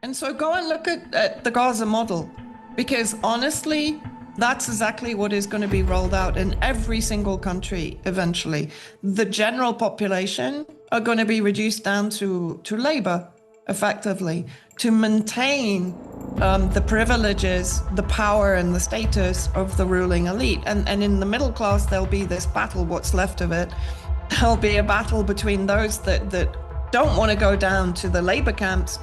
And so go and look at the Gaza model, because honestly, that's exactly what is going to be rolled out in every single country eventually. The general population are going to be reduced down to labor, effectively, to maintain the privileges, the power, and the status of the ruling elite. And in the middle class, there'll be this battle, what's left of it. There'll be a battle between those that don't want to go down to the labor camps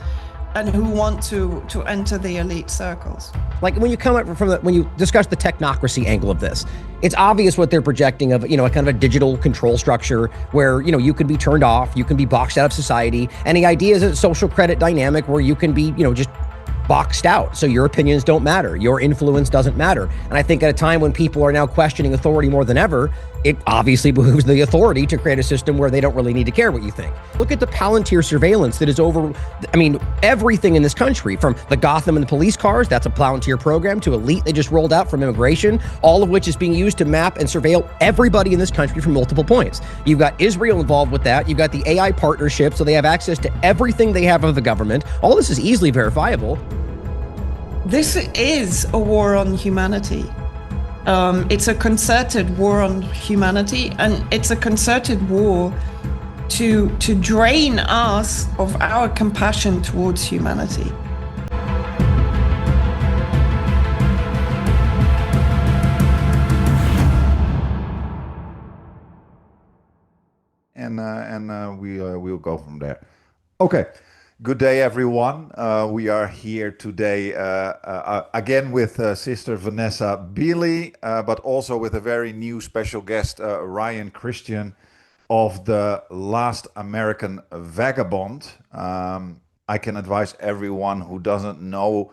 and who want to enter the elite circles. Like when you come up from when you discuss the technocracy angle of this, it's obvious what they're projecting of, a kind of a digital control structure where, you can be turned off, you can be boxed out of society. And the idea is a social credit dynamic where you can be, just boxed out. So your opinions don't matter. Your influence doesn't matter. And I think at a time when people are now questioning authority more than ever, it obviously behooves the authority to create a system where they don't really need to care what you think. Look at the Palantir surveillance that is over, everything in this country, from the Gotham and the police cars, that's a Palantir program, to Elite they just rolled out from immigration, all of which is being used to map and surveil everybody in this country from multiple points. You've got Israel involved with that. You've got the AI partnership, so they have access to everything they have of the government. All this is easily verifiable. This is a war on humanity. It's a concerted war on humanity, and it's a concerted war to drain us of our compassion towards humanity. And we'll go from there. Okay. Good day, everyone. We are here today again with Sister Vanessa Beeley, but also with a very new special guest, Ryan Christian of the Last American Vagabond. I can advise everyone who doesn't know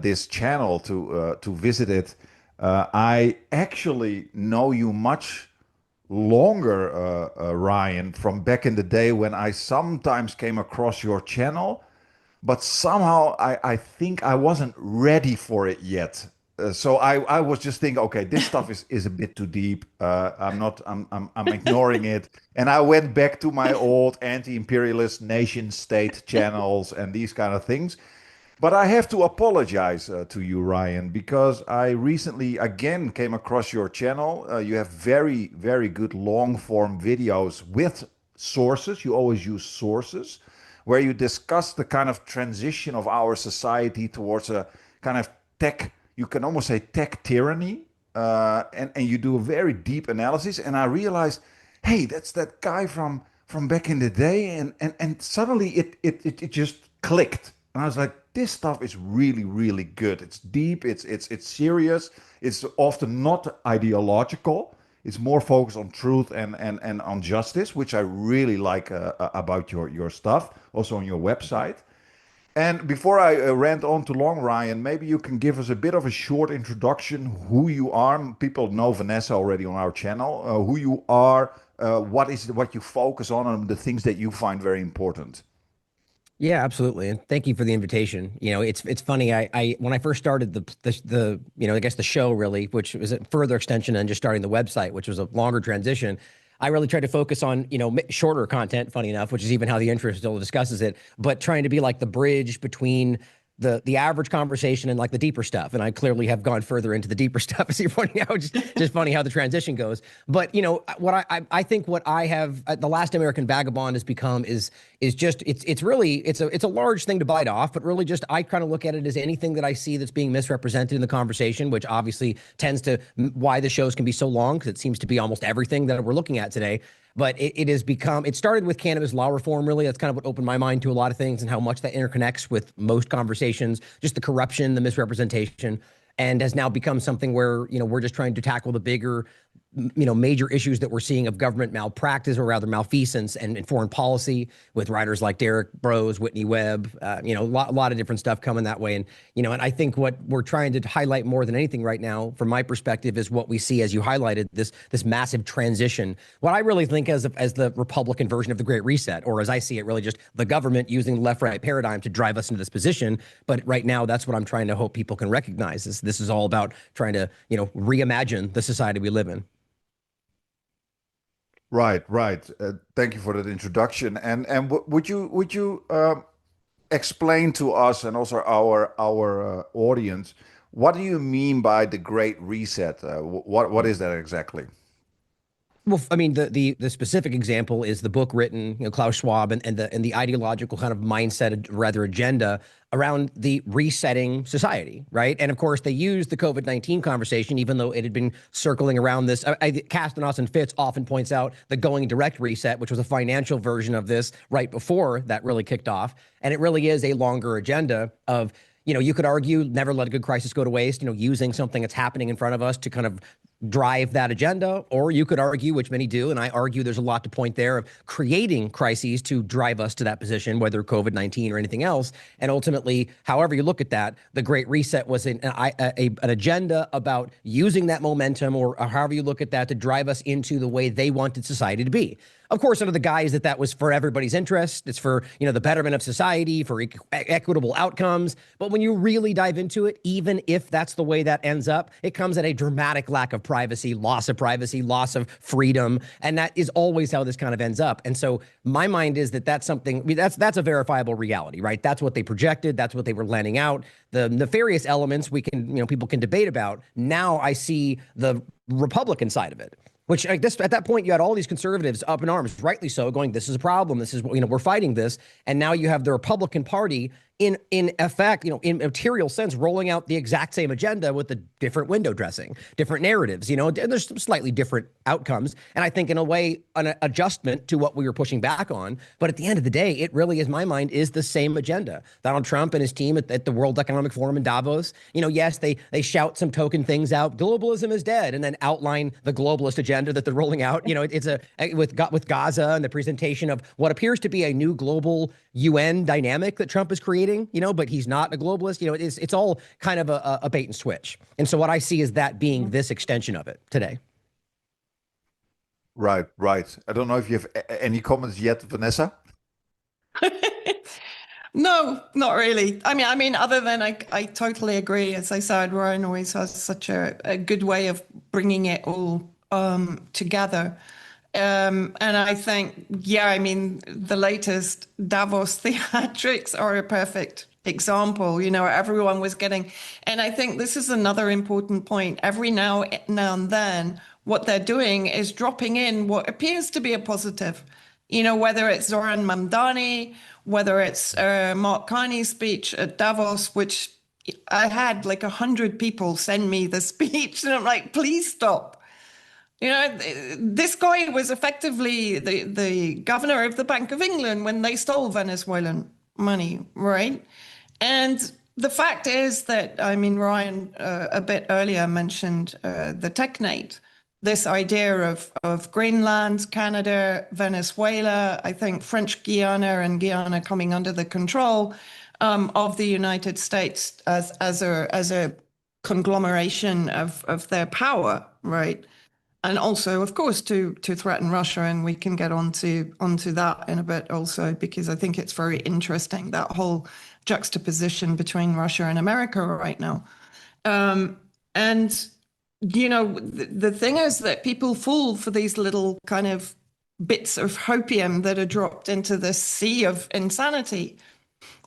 this channel to visit it. I actually know you much longer, Ryan, from back in the day when I sometimes came across your channel, but somehow I think I wasn't ready for it yet. So I was just thinking, okay, this stuff is a bit too deep. I'm ignoring it, and I went back to my old anti-imperialist nation state channels and these kind of things. But I have to apologize to you, Ryan, because I recently again came across your channel. You have very, very good long form videos with sources. You always use sources where you discuss the kind of transition of our society towards a kind of tech, you can almost say tech tyranny. And you do a very deep analysis. And I realized, hey, that's that guy from back in the day. And suddenly it just clicked. And I was like, this stuff is really, really good. It's deep, it's serious, it's often not ideological. It's more focused on truth and on justice, which I really like about your stuff, also on your website. And before I rant on too long, Ryan, maybe you can give us a bit of a short introduction, who you are. People know Vanessa already on our channel, who you are, what you focus on, and the things that you find very important. Yeah, absolutely. And thank you for the invitation. It's funny. I when I first started the I guess the show really, which was a further extension than just starting the website, which was a longer transition. I really tried to focus on, shorter content, funny enough, which is even how the intro still discusses it, but trying to be like the bridge between the average conversation and like the deeper stuff. And I clearly have gone further into the deeper stuff, as you're pointing out, just funny how the transition goes. But what I think what I have the Last American Vagabond has become is just it's really it's a large thing to bite off, but really just I kind of look at it as anything that I see that's being misrepresented in the conversation, which obviously tends to why the shows can be so long, because it seems to be almost everything that we're looking at today. But it has become, it started with cannabis law reform, really. That's kind of what opened my mind to a lot of things and how much that interconnects with most conversations, just the corruption, the misrepresentation, and has now become something where, we're just trying to tackle the bigger, major issues that we're seeing of government malpractice, or rather malfeasance, and foreign policy, with writers like Derek Bros, Whitney Webb, a lot of different stuff coming that way. And, and I think what we're trying to highlight more than anything right now, from my perspective, is what we see, as you highlighted, this massive transition. What I really think as the Republican version of the Great Reset, or as I see it, really just the government using the left-right paradigm to drive us into this position. But right now, that's what I'm trying to hope people can recognize. This is all about trying to, reimagine the society we live in. Right, right. Thank you for that introduction. And would you explain to us and also our audience, what do you mean by the Great Reset? What is that exactly? Well, I mean, the specific example is the book written, Klaus Schwab and the ideological kind of mindset, rather agenda around the resetting society, right? And of course, they used the COVID-19 conversation, even though it had been circling around this. Castanos and Fitz often points out the going direct reset, which was a financial version of this right before that really kicked off, and it really is a longer agenda of. You could argue never let a good crisis go to waste, using something that's happening in front of us to kind of drive that agenda. Or you could argue, which many do, and I argue there's a lot to point there, of creating crises to drive us to that position, whether COVID-19 or anything else. And ultimately, however you look at that, the Great Reset was an agenda about using that momentum, or however you look at that, to drive us into the way they wanted society to be. Of course, under the guise that was for everybody's interest, it's for the betterment of society, for equitable outcomes. But when you really dive into it, even if that's the way that ends up, it comes at a dramatic lack of privacy, loss of freedom, and that is always how this kind of ends up. And so my mind is that's something. I mean, that's a verifiable reality, right? That's what they projected. That's what they were laying out. The nefarious elements people can debate about. Now I see the Republican side of it. Which at that point, you had all these conservatives up in arms, rightly so, going, this is a problem. This is, we're fighting this. And now you have the Republican Party in effect, in material sense, rolling out the exact same agenda with the different window dressing, different narratives, and there's some slightly different outcomes. And I think in a way, an adjustment to what we were pushing back on. But at the end of the day, it really, in my mind, is the same agenda. Donald Trump and his team at the World Economic Forum in Davos, yes, they shout some token things out. Globalism is dead, and then outline the globalist agenda that they're rolling out. It's with Gaza and the presentation of what appears to be a new global UN dynamic that Trump is creating, but he's not a globalist. It's all kind of a bait and switch. And so what I see is that being this extension of it today. Right. I don't know if you have any comments yet, Vanessa. No, not really. I mean, other than I totally agree. As I said, Ryan always has such a good way of bringing it all together. And I think, the latest Davos theatrics are a perfect example. Everyone was getting, and I think this is another important point. Every now and then, what they're doing is dropping in what appears to be a positive. Whether it's Zoran Mamdani, whether it's Mark Carney's speech at Davos, which I had like 100 people send me the speech, and I'm like, please stop. This guy was effectively the governor of the Bank of England when they stole Venezuelan money, right? And the fact is that, Ryan a bit earlier mentioned the Technate, this idea of Greenland, Canada, Venezuela, I think French Guiana and Guyana coming under the control of the United States as a conglomeration of their power, right? And also, of course, to threaten Russia, and we can get onto that in a bit also, because I think it's very interesting, that whole juxtaposition between Russia and America right now. And the thing is that people fall for these little kind of bits of hopium that are dropped into the sea of insanity,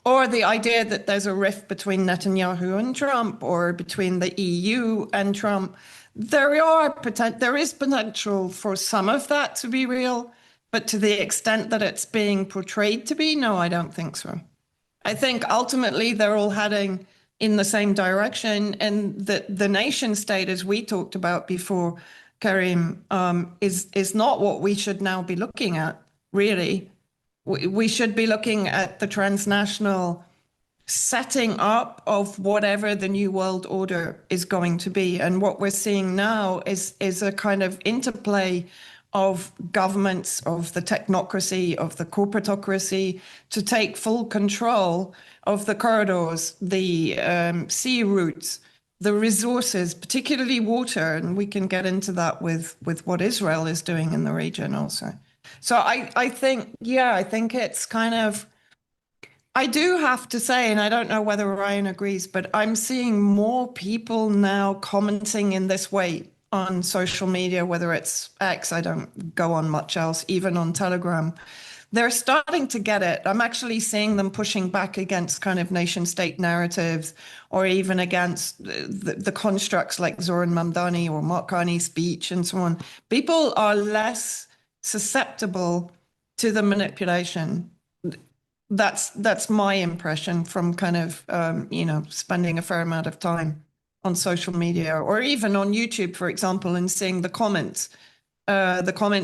or the idea that there's a rift between Netanyahu and Trump, or between the EU and Trump. There is potential for some of that to be real, but to the extent that it's being portrayed to be, no, I don't think so. I think ultimately they're all heading in the same direction, and the nation state, as we talked about before, Karim, is not what we should now be looking at, really. We should be looking at the transnational setting up of whatever the new world order is going to be. And what we're seeing now is a kind of interplay of governments, of the technocracy, of the corporatocracy, to take full control of the corridors, the sea routes, the resources, particularly water. And we can get into that with what Israel is doing in the region also. So I think it's kind of, I do have to say, and I don't know whether Ryan agrees, but I'm seeing more people now commenting in this way on social media, whether it's X, I don't go on much else, even on Telegram, they're starting to get it. I'm actually seeing them pushing back against kind of nation state narratives, or even against the constructs like Zoran Mamdani or Mark Carney's speech and so on. People are less susceptible to the manipulation. That's my impression from kind of spending a fair amount of time on social media or even on YouTube, for example, and seeing the comments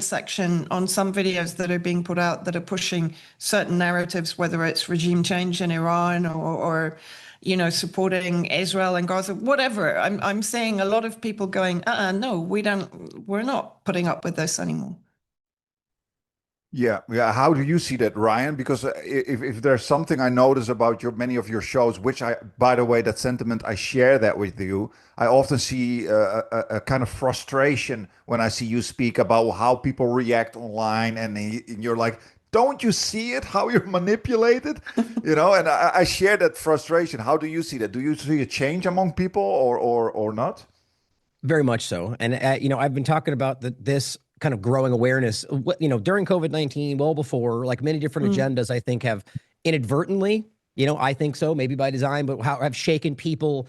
section on some videos that are being put out that are pushing certain narratives, whether it's regime change in Iran or supporting Israel and Gaza, whatever. I'm seeing a lot of people going, no, we're not putting up with this anymore. Yeah, yeah. How do you see that, Ryan? Because if there's something I notice about many of your shows, which by the way, that sentiment, I share that with you. I often see a kind of frustration when I see you speak about how people react online, and you're like, don't you see it? How you're manipulated, And I share that frustration. How do you see that? Do you see a change among people, or not? Very much so. And, I've been talking about this kind of growing awareness, during COVID-19, well before, like many different agendas, I think have inadvertently, I think so, maybe by design, but how have shaken people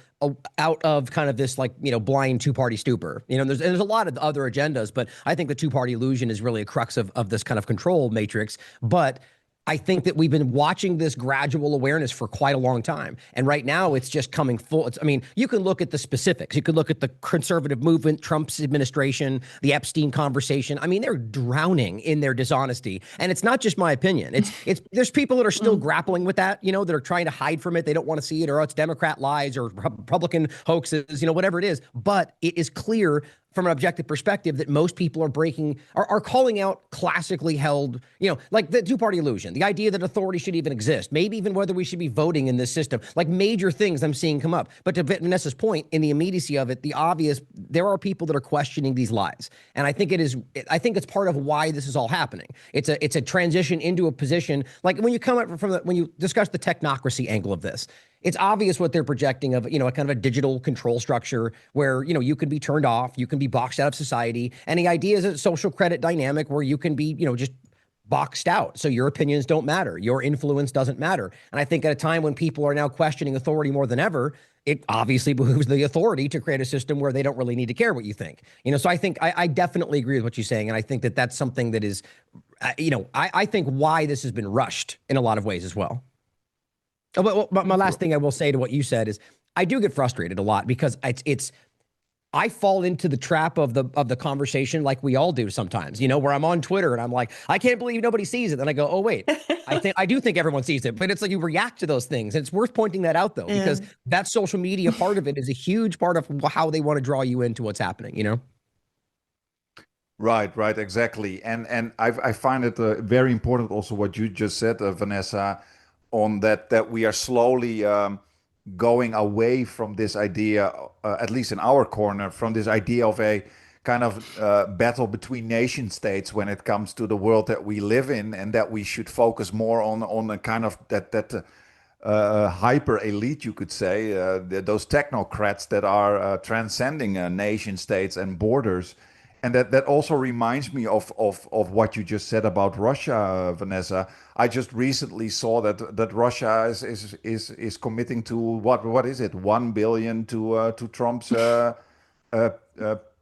out of kind of this, like, blind two-party stupor. There's a lot of other agendas, but I think the two-party illusion is really a crux of this kind of control matrix. But I think that we've been watching this gradual awareness for quite a long time. And right now it's just coming full. You can look at the specifics. You could look at the conservative movement, Trump's administration, the Epstein conversation. They're drowning in their dishonesty. And it's not just my opinion. There's people that are still grappling with that, that are trying to hide from it. They don't want to see it, or it's Democrat lies or Republican hoaxes, whatever it is. But it is clear from an objective perspective that most people are calling out classically held, like the two-party illusion, the idea that authority should even exist, maybe even whether we should be voting in this system, like major things I'm seeing come up. But to Vanessa's point, in the immediacy of it, the obvious, there are people that are questioning these lies. And I think it's part of why this is all happening. It's a transition into a position, like when you come up when you discuss the technocracy angle of this, it's obvious what they're projecting of, a kind of a digital control structure where, you can be turned off, you can be boxed out of society. And the idea is a social credit dynamic where you can be, just boxed out. So your opinions don't matter. Your influence doesn't matter. And I think at a time when people are now questioning authority more than ever, it obviously behooves the authority to create a system where they don't really need to care what you think. So I think I definitely agree with what you're saying. And I think that that's something that is, I think why this has been rushed in a lot of ways as well. Oh, but my last thing I will say to what you said is I do get frustrated a lot because I fall into the trap of the conversation like we all do sometimes, where I'm on Twitter and I'm like, I can't believe nobody sees it. Then I go, oh, wait, I do think everyone sees it, but it's like you react to those things. And it's worth pointing that out, though, because that social media part of it is a huge part of how they want to draw you into what's happening, Right, exactly. And I find it very important also what you just said, Vanessa, on that we are slowly going away from this idea, at least in our corner, from this idea of a kind of battle between nation states when it comes to the world that we live in, and that we should focus more on a kind of that hyper elite, you could say, those technocrats that are transcending nation states and borders. And that also reminds me of what you just said about Russia, Vanessa. I just recently saw that Russia is committing to what is it, 1 billion to Trump's uh,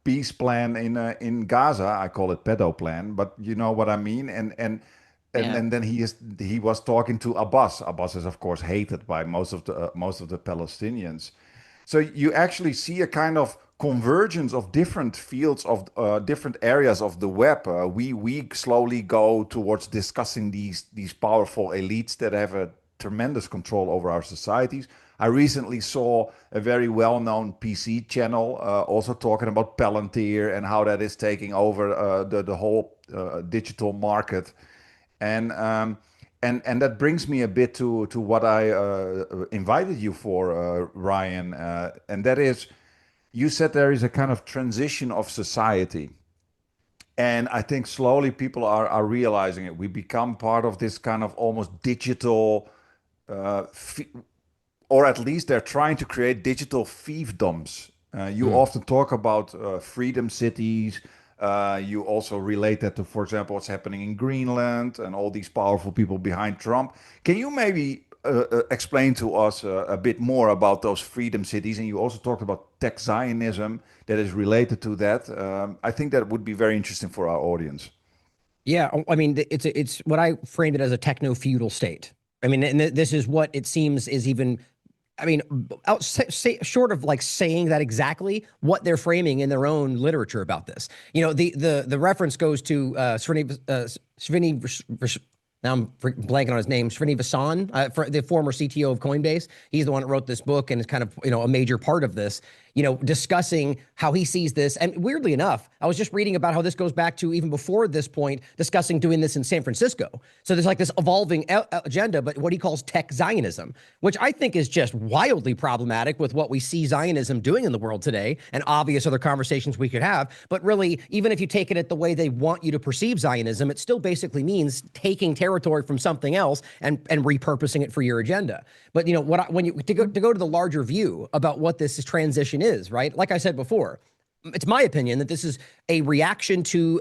peace plan in Gaza. I call it pedo plan, but you know what I mean. And then he was talking to Abbas. Abbas is of course hated by most of the Palestinians. So you actually see a kind of convergence of different fields of different areas of the web. We slowly go towards discussing these powerful elites that have a tremendous control over our societies. I recently saw a very well-known PC channel also talking about Palantir and how that is taking over the whole digital market. And that brings me a bit to what I invited you for, Ryan, and that is, you said there is a kind of transition of society, and I think slowly people are realizing it. We become part of this kind of almost digital, or at least they're trying to create digital fiefdoms. You often talk about freedom cities, You also relate that to, for example, what's happening in Greenland and all these powerful people behind Trump. Can you maybe explain to us a bit more about those freedom cities? And you also talked about tech Zionism that is related to that. I think that would be very interesting for our audience. Yeah, I mean, it's what I framed it as a techno feudal state. I mean, and this is what it seems is even. I mean, short of like saying that exactly, what they're framing in their own literature about this. You know, the reference goes to now I'm blanking on his name, Srinivasan, the former CTO of Coinbase. He's the one that wrote this book and is kind of, a major part of this, discussing how he sees this. And weirdly enough, I was just reading about how this goes back to even before this point, discussing doing this in San Francisco. So there's like this evolving agenda, but what he calls tech Zionism, which I think is just wildly problematic with what we see Zionism doing in the world today, and obvious other conversations we could have. But really, even if you take it at the way they want you to perceive Zionism, it still basically means taking territory from something else and repurposing it for your agenda. But to go to the larger view about what this transition is, right? Like I said before, it's my opinion that this is a reaction to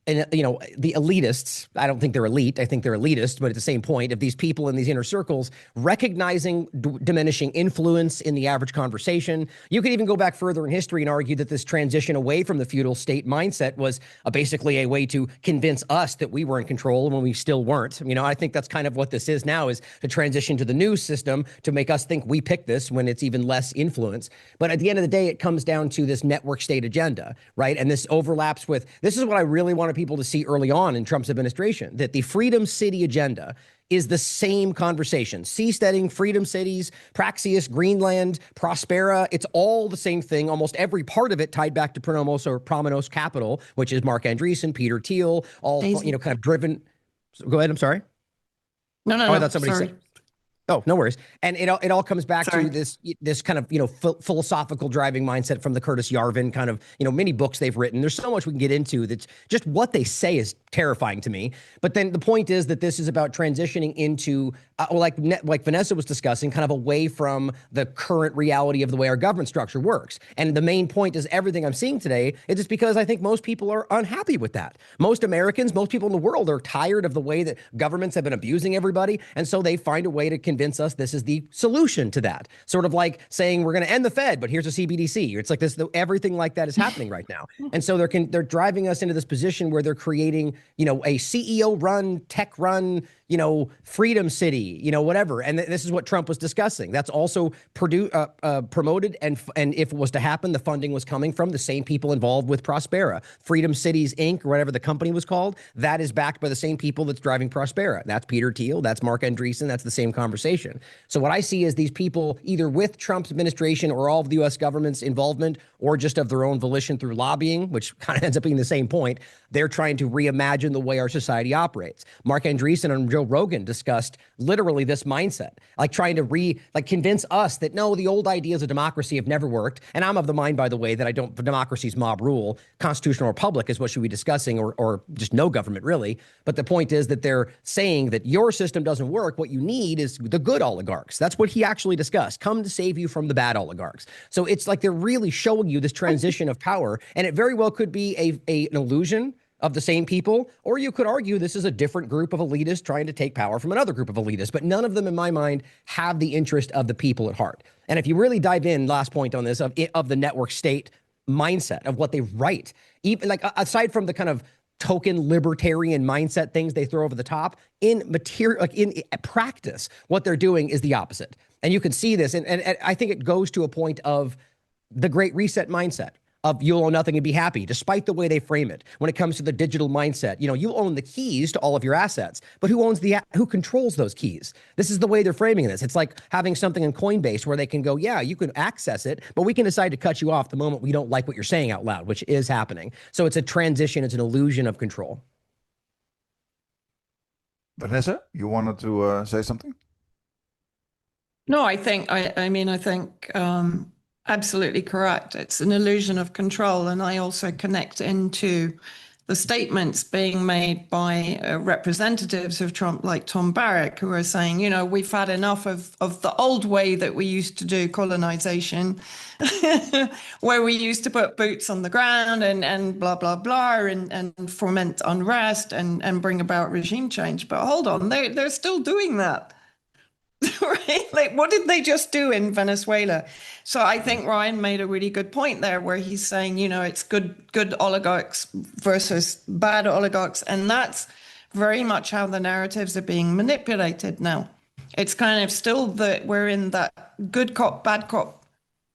the elitists. I don't think they're elite. I think they're elitist, but at the same point of these people in these inner circles recognizing diminishing influence in the average conversation. You could even go back further in history and argue that this transition away from the feudal state mindset was basically a way to convince us that we were in control when we still weren't. I think that's kind of what this is now, is to transition to the new system to make us think we picked this when it's even less influence. But at the end of the day, it comes down to this network state agenda, right? And this overlaps with, this is what I really want people to see early on in Trump's administration, that the Freedom City agenda is the same conversation. Seasteading, Freedom Cities, Praxeas, Greenland, Prospera, it's all the same thing. Almost every part of it tied back to Pronomos Capital, which is Mark Andreessen, Peter Thiel, all, kind of driven. Go ahead, I'm sorry. No, I thought somebody said. Oh, no worries. And it all comes back Sorry. to this kind of, philosophical driving mindset from the Curtis Yarvin kind of, many books they've written. There's so much we can get into that's just what they say is terrifying to me. But then the point is that this is about transitioning into, like Vanessa was discussing, kind of away from the current reality of the way our government structure works. And the main point is everything I'm seeing today is just because I think most people are unhappy with that. Most Americans, most people in the world are tired of the way that governments have been abusing everybody. And so they find a way to convince us this is the solution to that. Sort of like saying we're going to end the Fed, but here's a CBDC. It's like this, everything like that is happening right now. And so they're driving us into this position where they're creating, a CEO run, tech run, Freedom City, whatever. And this is what Trump was discussing. That's also promoted. And if it was to happen, the funding was coming from the same people involved with Prospera. Freedom Cities, Inc., or whatever the company was called, that is backed by the same people that's driving Prospera. That's Peter Thiel. That's Mark Andreessen. That's the same conversation. So what I see is these people either with Trump's administration or all of the U.S. government's involvement, or just of their own volition through lobbying, which kind of ends up being the same point. They're trying to reimagine the way our society operates. Mark Andreessen and Joe Rogan discussed literally this mindset, like trying to convince us that no, the old ideas of democracy have never worked. And I'm of the mind, by the way, that democracy's mob rule, constitutional republic is what should be discussing, or just no government really. But the point is that they're saying that your system doesn't work. What you need is the good oligarchs. That's what he actually discussed. Come to save you from the bad oligarchs. So it's like they're really showing you this transition of power, and it very well could be an illusion of the same people, or you could argue this is a different group of elitists trying to take power from another group of elitists, but none of them, in my mind, have the interest of the people at heart. And if you really dive in, last point on this, of the network state mindset of what they write, even like aside from the kind of token libertarian mindset things they throw over the top, in material, like in practice, what they're doing is the opposite. And you can see this, and I think it goes to a point of the Great Reset mindset, of you'll own nothing and be happy, despite the way they frame it. When it comes to the digital mindset, you own the keys to all of your assets, but who controls those keys? This is the way they're framing this. It's like having something in Coinbase where they can go, yeah, you can access it, but we can decide to cut you off the moment we don't like what you're saying out loud, which is happening. So it's a transition. It's an illusion of control. Vanessa, you wanted to say something? No, I think absolutely correct. It's an illusion of control. And I also connect into the statements being made by representatives of Trump, like Tom Barrack, who are saying, we've had enough of the old way that we used to do colonization, where we used to put boots on the ground and blah, blah, blah, and foment unrest and bring about regime change. But hold on, they're still doing that. Right? Like, what did they just do in Venezuela? So I think Ryan made a really good point there, where he's saying, it's good oligarchs versus bad oligarchs, and that's very much how the narratives are being manipulated now. It's kind of still that we're in that good cop, bad cop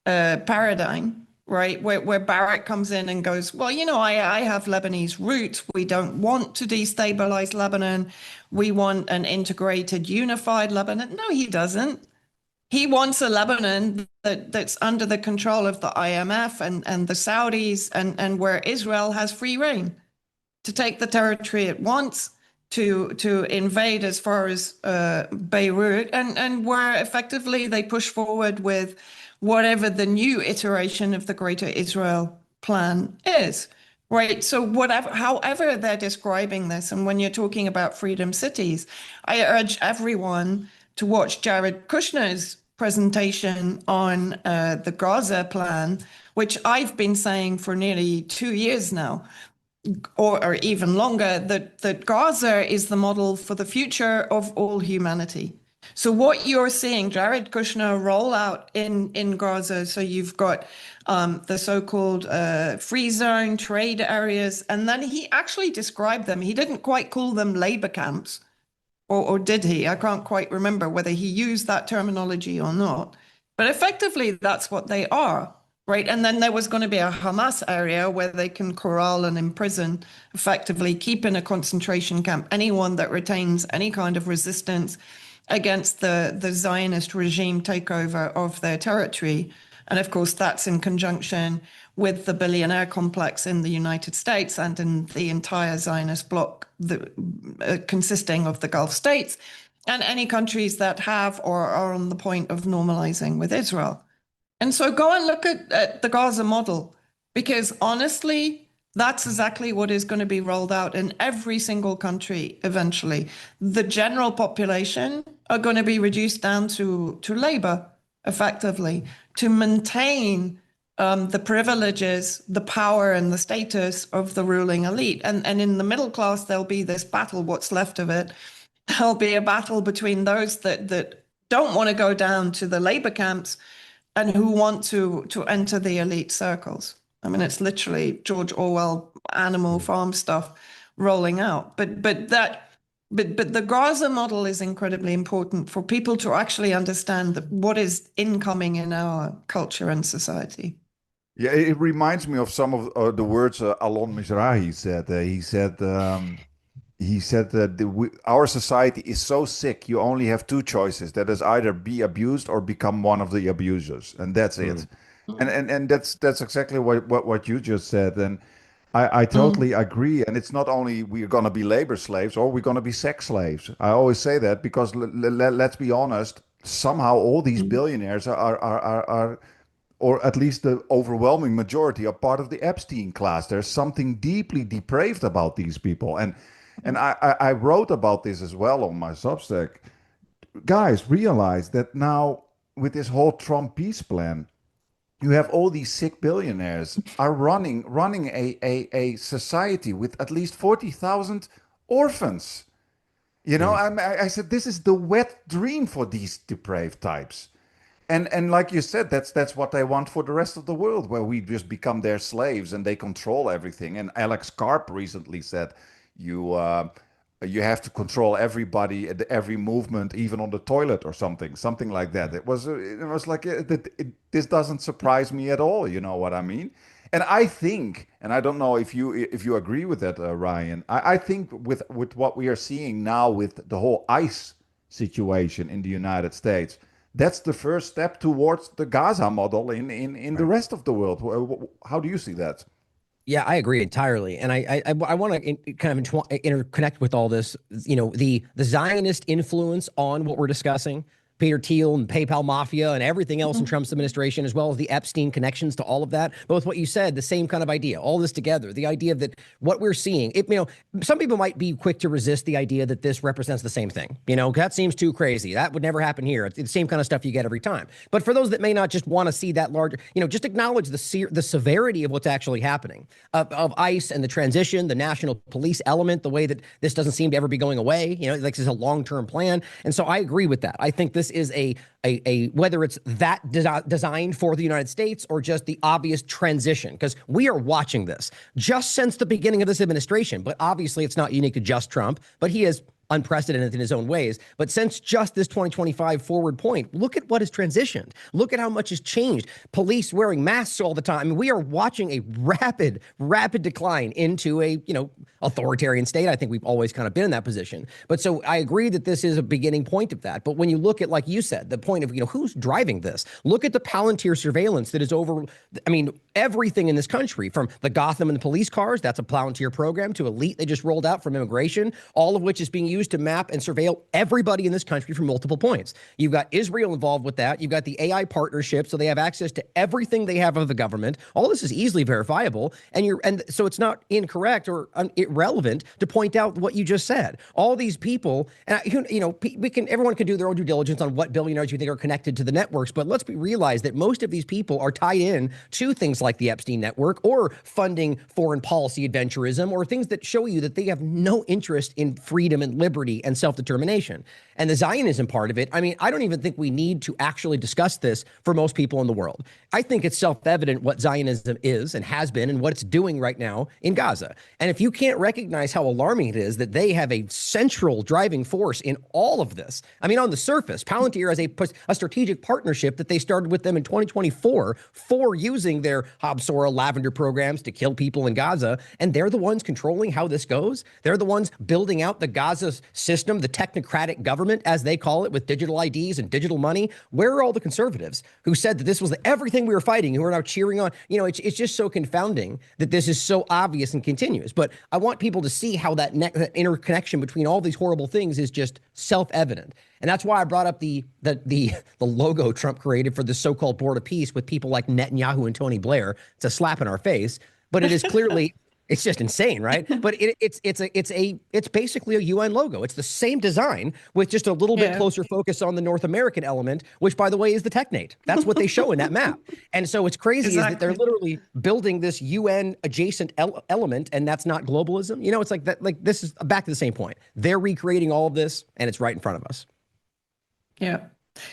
paradigm, right? Where Barrett comes in and goes, well, I have Lebanese roots. We don't want to destabilize Lebanon. We want an integrated, unified Lebanon. No, he doesn't. He wants a Lebanon that's under the control of the IMF and the Saudis, and where Israel has free reign to take the territory it wants, to invade as far as Beirut, and where effectively they push forward with whatever the new iteration of the Greater Israel plan is. Right. So however they're describing this, and when you're talking about freedom cities, I urge everyone to watch Jared Kushner's presentation on the Gaza plan, which I've been saying for nearly 2 years now, or even longer, that Gaza is the model for the future of all humanity. So what you're seeing Jared Kushner roll out in Gaza, so you've got the so-called free zone trade areas, and then he actually described them. He didn't quite call them labor camps, or did he? I can't quite remember whether he used that terminology or not. But effectively, that's what they are, right? And then there was going to be a Hamas area where they can corral and imprison, effectively keep in a concentration camp anyone that retains any kind of resistance against the Zionist regime takeover of their territory. And of course, that's in conjunction with the billionaire complex in the United States and in the entire Zionist bloc, consisting of the Gulf states and any countries that have or are on the point of normalizing with Israel. And so go and look at the Gaza model, because honestly, that's exactly what is going to be rolled out in every single country eventually. The general population are going to be reduced down to labor, effectively, to maintain the privileges, the power, and the status of the ruling elite. And in the middle class, there'll be this battle, what's left of it. There'll be a battle between those that don't want to go down to the labor camps and who want to enter the elite circles. I mean, it's literally George Orwell Animal Farm stuff rolling out. But the Gaza model is incredibly important for people to actually understand what is incoming in our culture and society. Yeah, it reminds me of some of the words Alon Mizrahi said. He said that our society is so sick. You only have two choices. That is either be abused or become one of the abusers, and that's it. And that's exactly what you just said. And I totally agree. And it's not only we're going to be labor slaves or we're going to be sex slaves. I always say that because let's be honest. Somehow all these billionaires are or at least the overwhelming majority are part of the Epstein class. There's something deeply depraved about these people. And I wrote about this as well on my Substack. Guys, realize that now with this whole Trump peace plan, you have all these sick billionaires are running a society with at least 40,000 orphans. I said this is the wet dream for these depraved types. And like you said, that's what they want for the rest of the world, where we just become their slaves and they control everything. And Alex Karp recently said, you have to control everybody, every movement, even on the toilet or something like that. It was like this doesn't surprise me at all. You know what I mean? And I think, and I don't know if you agree with that, Ryan. I think with what we are seeing now with the whole ICE situation in the United States, that's the first step towards the Gaza model in the rest of the world. How do you see that? Yeah, I agree entirely, and I want to kind of interconnect with all this. The Zionist influence on what we're discussing. Peter Thiel and PayPal mafia and everything else in Trump's administration, as well as the Epstein connections to all of that. Both what you said, the same kind of idea, all this together, the idea that what we're seeing, some people might be quick to resist the idea that this represents the same thing. That seems too crazy. That would never happen here. It's the same kind of stuff you get every time. But for those that may not just want to see that larger, just acknowledge the severity of what's actually happening, of ICE and the transition, the national police element, the way that this doesn't seem to ever be going away. Like this is a long-term plan. And so I agree with that. I think this is a whether it's that designed for the United States or just the obvious transition, because we are watching this just since the beginning of this administration. But obviously it's not unique to just Trump, but he is unprecedented in his own ways. But since just this 2025 forward point, look at what has transitioned. Look at how much has changed. Police wearing masks all the time. I mean, we are watching a rapid decline into a, authoritarian state. I think we've always kind of been in that position. But so I agree that this is a beginning point of that. But when you look at, like you said, the point of, who's driving this? Look at the Palantir surveillance that is over, everything in this country, from the Gotham and the police cars, that's a Palantir program, to Elite they just rolled out from immigration, all of which is being used to map and surveil everybody in this country from multiple points. You've got Israel involved with that. You've got the AI partnership, so they have access to everything they have of the government. All this is easily verifiable, and so it's not incorrect or irrelevant to point out what you just said. All these people, and everyone can do their own due diligence on what billionaires you think are connected to the networks, but let's realize that most of these people are tied in to things like the Epstein network or funding foreign policy adventurism or things that show you that they have no interest in freedom and liberty and self-determination. And the Zionism part of it, I don't even think we need to actually discuss this for most people in the world. I think it's self-evident what Zionism is and has been and what it's doing right now in Gaza. And if you can't recognize how alarming it is that they have a central driving force in all of this, on the surface, Palantir has a strategic partnership that they started with them in 2024 for using their Habsora lavender programs to kill people in Gaza. And they're the ones controlling how this goes. They're the ones building out the Gaza system, the technocratic government, as they call it, with digital IDs and digital money. Where are all the conservatives who said that this was everything we were fighting, who are now cheering on? It's just so confounding that this is so obvious and continuous. But I want people to see how that interconnection between all these horrible things is just self-evident. And that's why I brought up the logo Trump created for the so-called Board of Peace with people like Netanyahu and Tony Blair. It's a slap in our face, but it is clearly it's just insane, right? But it's basically a UN logo. It's the same design with just a little bit closer focus on the North American element, which, by the way, is the Technate. That's what they show in that map. And so what's crazy is that they're literally building this UN adjacent element, and that's not globalism. It's like that. Like, this is back to the same point. They're recreating all of this, and it's right in front of us. Yeah,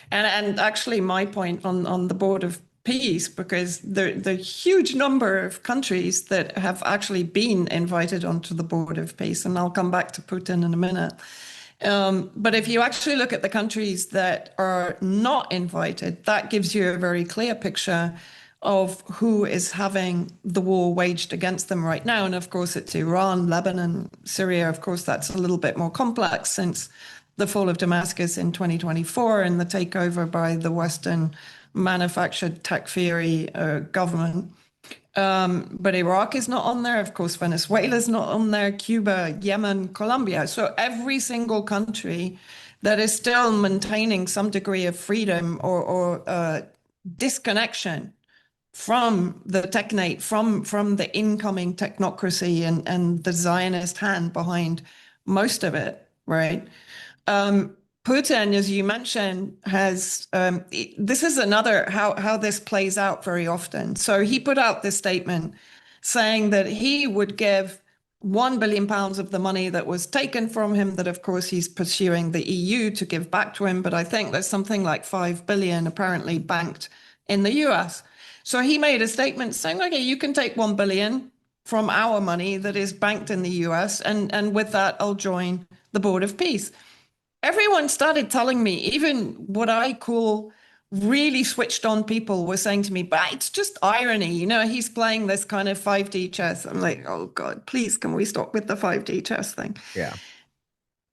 and actually, my point on the Board of Peace, because the huge number of countries that have actually been invited onto the Board of Peace, and I'll come back to Putin in a minute. But if you actually look at the countries that are not invited, that gives you a very clear picture of who is having the war waged against them right now. And of course, it's Iran, Lebanon, Syria. Of course, that's a little bit more complex since the fall of Damascus in 2024 and the takeover by the Western manufactured tech theory government. But Iraq is not on there. Of course, Venezuela is not on there, Cuba, Yemen, Colombia. So every single country that is still maintaining some degree of freedom or disconnection from the technate, from the incoming technocracy and the Zionist hand behind most of it, right? Putin, as you mentioned, has, this is another, how this plays out very often. So he put out this statement saying that he would give £1 billion of the money that was taken from him, that of course he's pursuing the EU to give back to him. But I think there's something like 5 billion apparently banked in the US. So he made a statement saying, okay, you can take 1 billion from our money that is banked in the US. And with that, I'll join the Board of Peace. Everyone started telling me, even what I call really switched on people were saying to me, but it's just irony. He's playing this kind of 5D chess. I'm like, oh God, please, can we stop with the 5D chess thing? Yeah.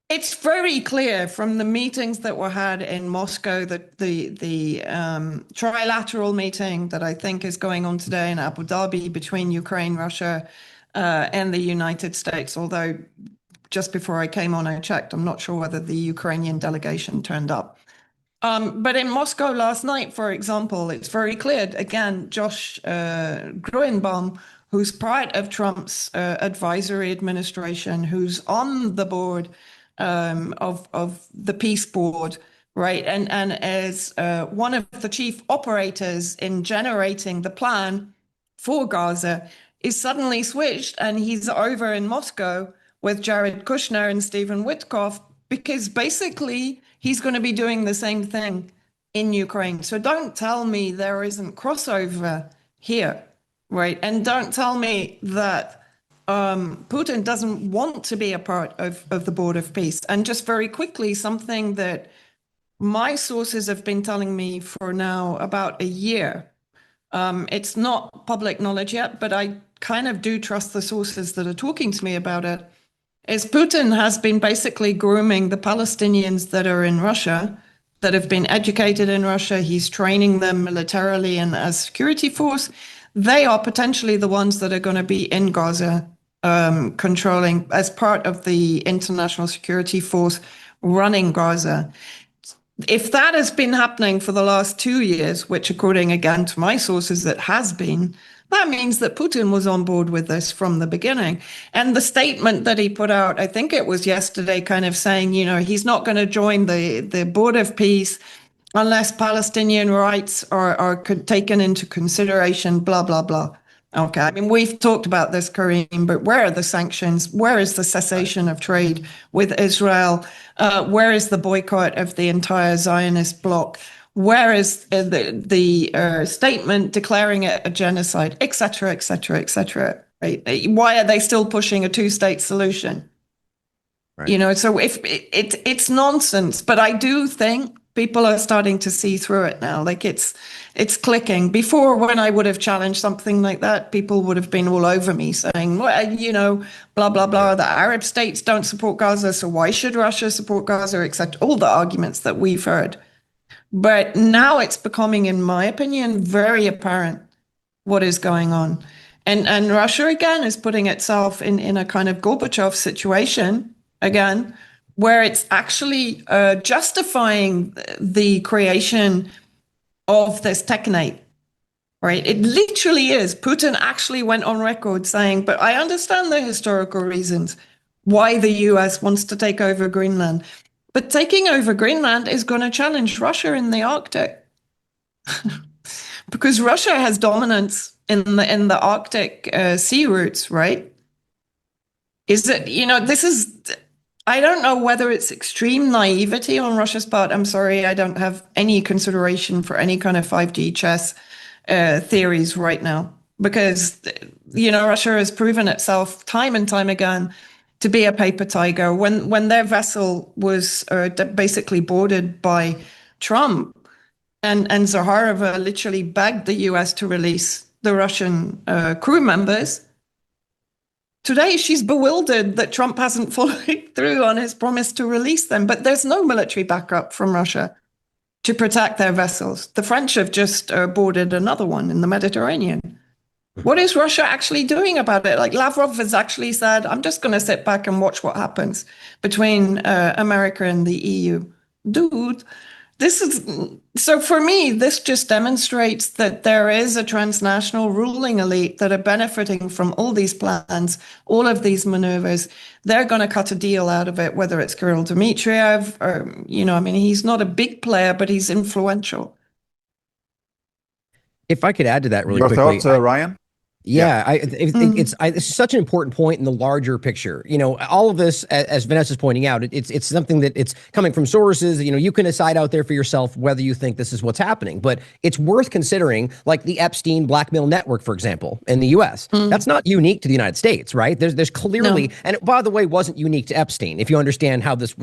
It's very clear from the meetings that were had in Moscow, that the trilateral meeting that I think is going on today in Abu Dhabi between Ukraine, Russia, and the United States, although just before I came on, I checked. I'm not sure whether the Ukrainian delegation turned up. But in Moscow last night, for example, it's very clear. Again, Josh Gruenbaum, who's part of Trump's advisory administration, who's on the board of the peace board, right, and as one of the chief operators in generating the plan for Gaza, is suddenly switched, and he's over in Moscow with Jared Kushner and Stephen Witkoff, because basically he's going to be doing the same thing in Ukraine. So don't tell me there isn't crossover here, right? And don't tell me that Putin doesn't want to be a part of the Board of Peace. And just very quickly, something that my sources have been telling me for now about a year. It's not public knowledge yet, but I kind of do trust the sources that are talking to me about it, is Putin has been basically grooming the Palestinians that are in Russia, that have been educated in Russia. He's training them militarily and as security force. They are potentially the ones that are going to be in Gaza, controlling as part of the international security force running Gaza. If that has been happening for the last 2 years, which according again to my sources it has been, that means that Putin was on board with this from the beginning. And the statement that he put out, I think it was yesterday, kind of saying, he's not going to join the Board of Peace unless Palestinian rights are taken into consideration, blah, blah, blah. Okay, I mean, we've talked about this, Kareem, but where are the sanctions? Where is the cessation of trade with Israel? Where is the boycott of the entire Zionist bloc? Where is the statement declaring it a genocide, et cetera, et cetera, et cetera? Right? Why are they still pushing a two-state solution? Right. So if it's nonsense, but I do think people are starting to see through it now. Like it's clicking. Before, when I would have challenged something like that, people would have been all over me saying, well, blah, blah, blah. The Arab states don't support Gaza, so why should Russia support Gaza, etc. All the arguments that we've heard. But now it's becoming, in my opinion, very apparent what is going on. And Russia, again, is putting itself in a kind of Gorbachev situation, again, where it's actually justifying the creation of this technate, right? It literally is. Putin actually went on record saying, but I understand the historical reasons why the US wants to take over Greenland. But taking over Greenland is going to challenge Russia in the Arctic. Because Russia has dominance in the Arctic sea routes, right? Is it, this is, I don't know whether it's extreme naivety on Russia's part. I'm sorry, I don't have any consideration for any kind of 5G chess theories right now. Because, Russia has proven itself time and time again to be a paper tiger. When their vessel was basically boarded by Trump, and Zaharova literally begged the US to release the Russian crew members, today she's bewildered that Trump hasn't followed through on his promise to release them. But there's no military backup from Russia to protect their vessels. The French have just boarded another one in the Mediterranean. What is Russia actually doing about it? Like Lavrov has actually said, I'm just going to sit back and watch what happens between America and the EU. Dude, so for me, this just demonstrates that there is a transnational ruling elite that are benefiting from all these plans, all of these maneuvers. They're going to cut a deal out of it, whether it's Kirill Dmitriev or, he's not a big player, but he's influential. If I could add to that really Your quickly. thoughts, Ryan? Yeah, it's such an important point in the larger picture. All of this, as Vanessa's pointing out, it's something that it's coming from sources. You can decide out there for yourself whether you think this is what's happening. But it's worth considering, like the Epstein blackmail network, for example, in the U.S. That's not unique to the United States, right? There's clearly, and it, by the way, wasn't unique to Epstein. If you understand how this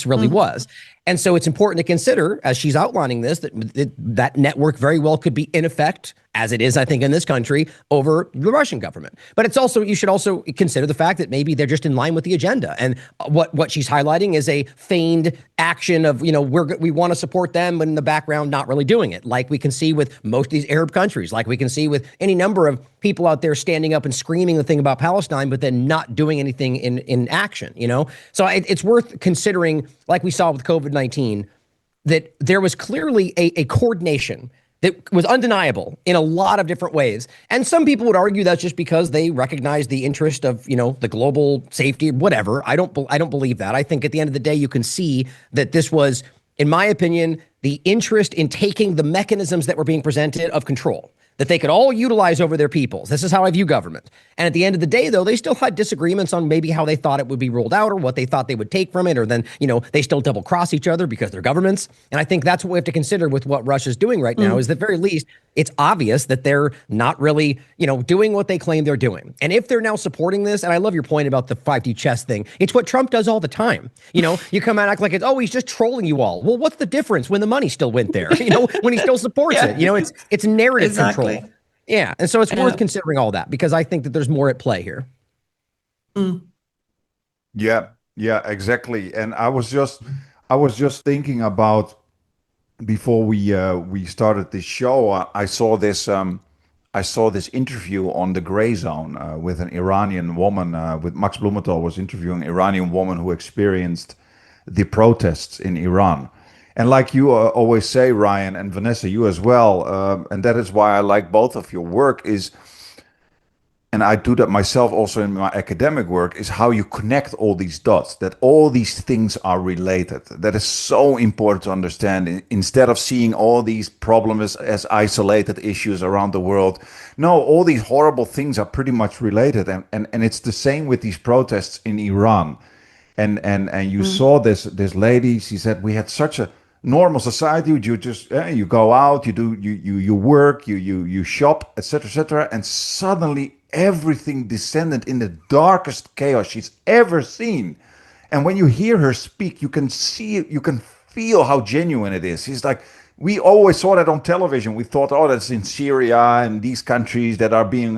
really was. And so it's important to consider, as she's outlining this, that network very well could be in effect, as it is, I think, in this country, over the Russian government. But it's also, you should also consider the fact that maybe they're just in line with the agenda. And what she's highlighting is a feigned action of, we want to support them, but in the background, not really doing it. Like we can see with most of these Arab countries, like we can see with any number of people out there standing up and screaming the thing about Palestine, but then not doing anything in action, So it's worth considering, like we saw with COVID-19, that there was clearly a coordination that was undeniable in a lot of different ways. And some people would argue that's just because they recognize the interest of, the global safety, whatever. I don't believe that. I think at the end of the day, you can see that this was, in my opinion, the interest in taking the mechanisms that were being presented of control that they could all utilize over their peoples. This is how I view government. And at the end of the day, though, they still had disagreements on maybe how they thought it would be rolled out or what they thought they would take from it. Or then, they still double cross each other because they're governments. And I think that's what we have to consider with what Russia's doing right now is at the very least, it's obvious that they're not really, doing what they claim they're doing. And if they're now supporting this, and I love your point about the 5D chess thing, it's what Trump does all the time. You come out and act like he's just trolling you all. Well, what's the difference when the money still went there? When he still supports it? It's narrative control. Yeah. And so it's worth considering all that because I think that there's more at play here. Yeah, exactly. And I was just thinking about before we started this show, I saw this interview on the Gray Zone with an Iranian woman. With Max Blumenthal was interviewing an Iranian woman who experienced the protests in Iran. And like you always say, Ryan and Vanessa, you as well, and that is why I like both of your work is, and I do that myself also in my academic work, is how you connect all these dots, that all these things are related. That is so important to understand. Instead of seeing all these problems as isolated issues around the world, no, all these horrible things are pretty much related. And it's the same with these protests in Iran. And you saw this lady, she said, we had such a normal society. You just you go out, you work, you shop, etc., and suddenly everything descended in the darkest chaos she's ever seen. And when you hear her speak, you can feel how genuine it is. She's like, we always saw that on television. We thought, oh, that's in Syria and these countries that are being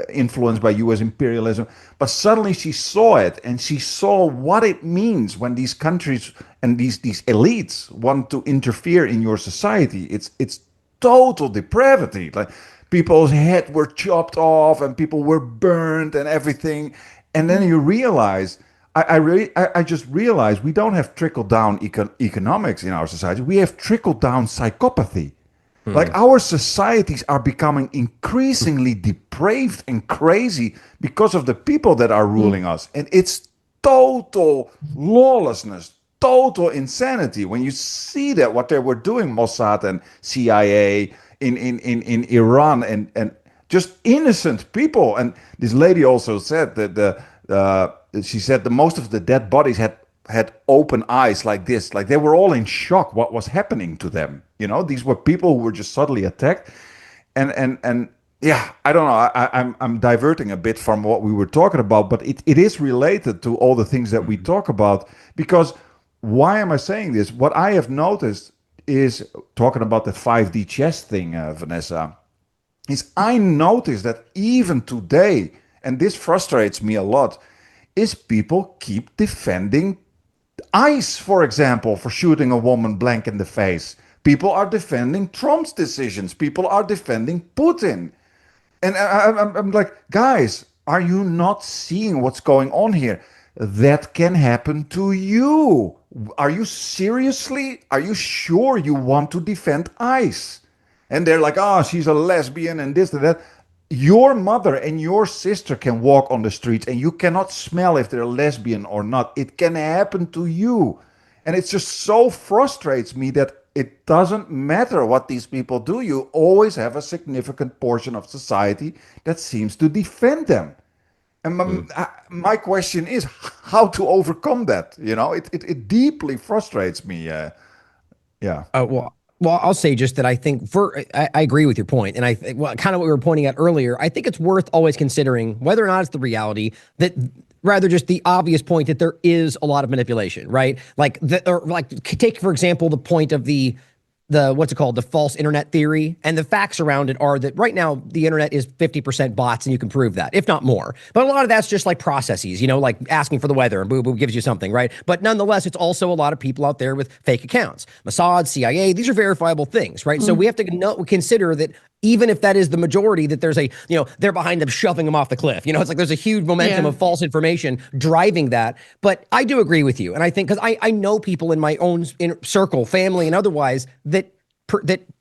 influenced by U.S. imperialism. But suddenly she saw it, and she saw what it means when these countries and these elites want to interfere in your society. It's total depravity. Like people's heads were chopped off and people were burned and everything. And then you realize, I just realized we don't have trickle-down economics in our society. We have trickle-down psychopathy. Like our societies are becoming increasingly depraved and crazy because of the people that are ruling us. And it's total lawlessness, total insanity. When you see that, what they were doing, Mossad and CIA in Iran, and just innocent people. And this lady also said that she said the most of the dead bodies had open eyes like this, like they were all in shock what was happening to them. These were people who were just suddenly attacked, and yeah, I don't know. I'm diverting a bit from what we were talking about, but it is related to all the things that we talk about. Because why am I saying this? What I have noticed is, talking about the 5D chess thing, Vanessa, is I noticed that even today, and this frustrates me a lot, is people keep defending ICE, for example, for shooting a woman blank in the face. People are defending Trump's decisions. People are defending Putin. And I'm like, guys, are you not seeing what's going on here? That can happen to you. Are you you sure you want to defend ICE? And they're like, oh, she's a lesbian and this and that. Your mother and your sister can walk on the streets and you cannot smell if they're lesbian or not. It can happen to you. And it just so frustrates me that it doesn't matter what these people do. You always have a significant portion of society that seems to defend them. And my question is how to overcome that. It deeply frustrates me. Yeah. Well, I'll say just that I think I agree with your point. And I think, kind of what we were pointing at earlier, I think it's worth always considering whether or not it's the reality that rather just the obvious point that there is a lot of manipulation, right? Take, for example, the point of the what's it called? The false internet theory. And the facts around it are that right now the internet is 50% bots and you can prove that, if not more. But a lot of that's just like processes, like asking for the weather and boo boo gives you something, right? But nonetheless, it's also a lot of people out there with fake accounts. Mossad, CIA, these are verifiable things, right? So we have to consider that even if that is the majority, that there's they're behind them shoving them off the cliff. It's like there's a huge momentum of false information driving that. But I do agree with you. And I think, because I know people in my own circle, family and otherwise, that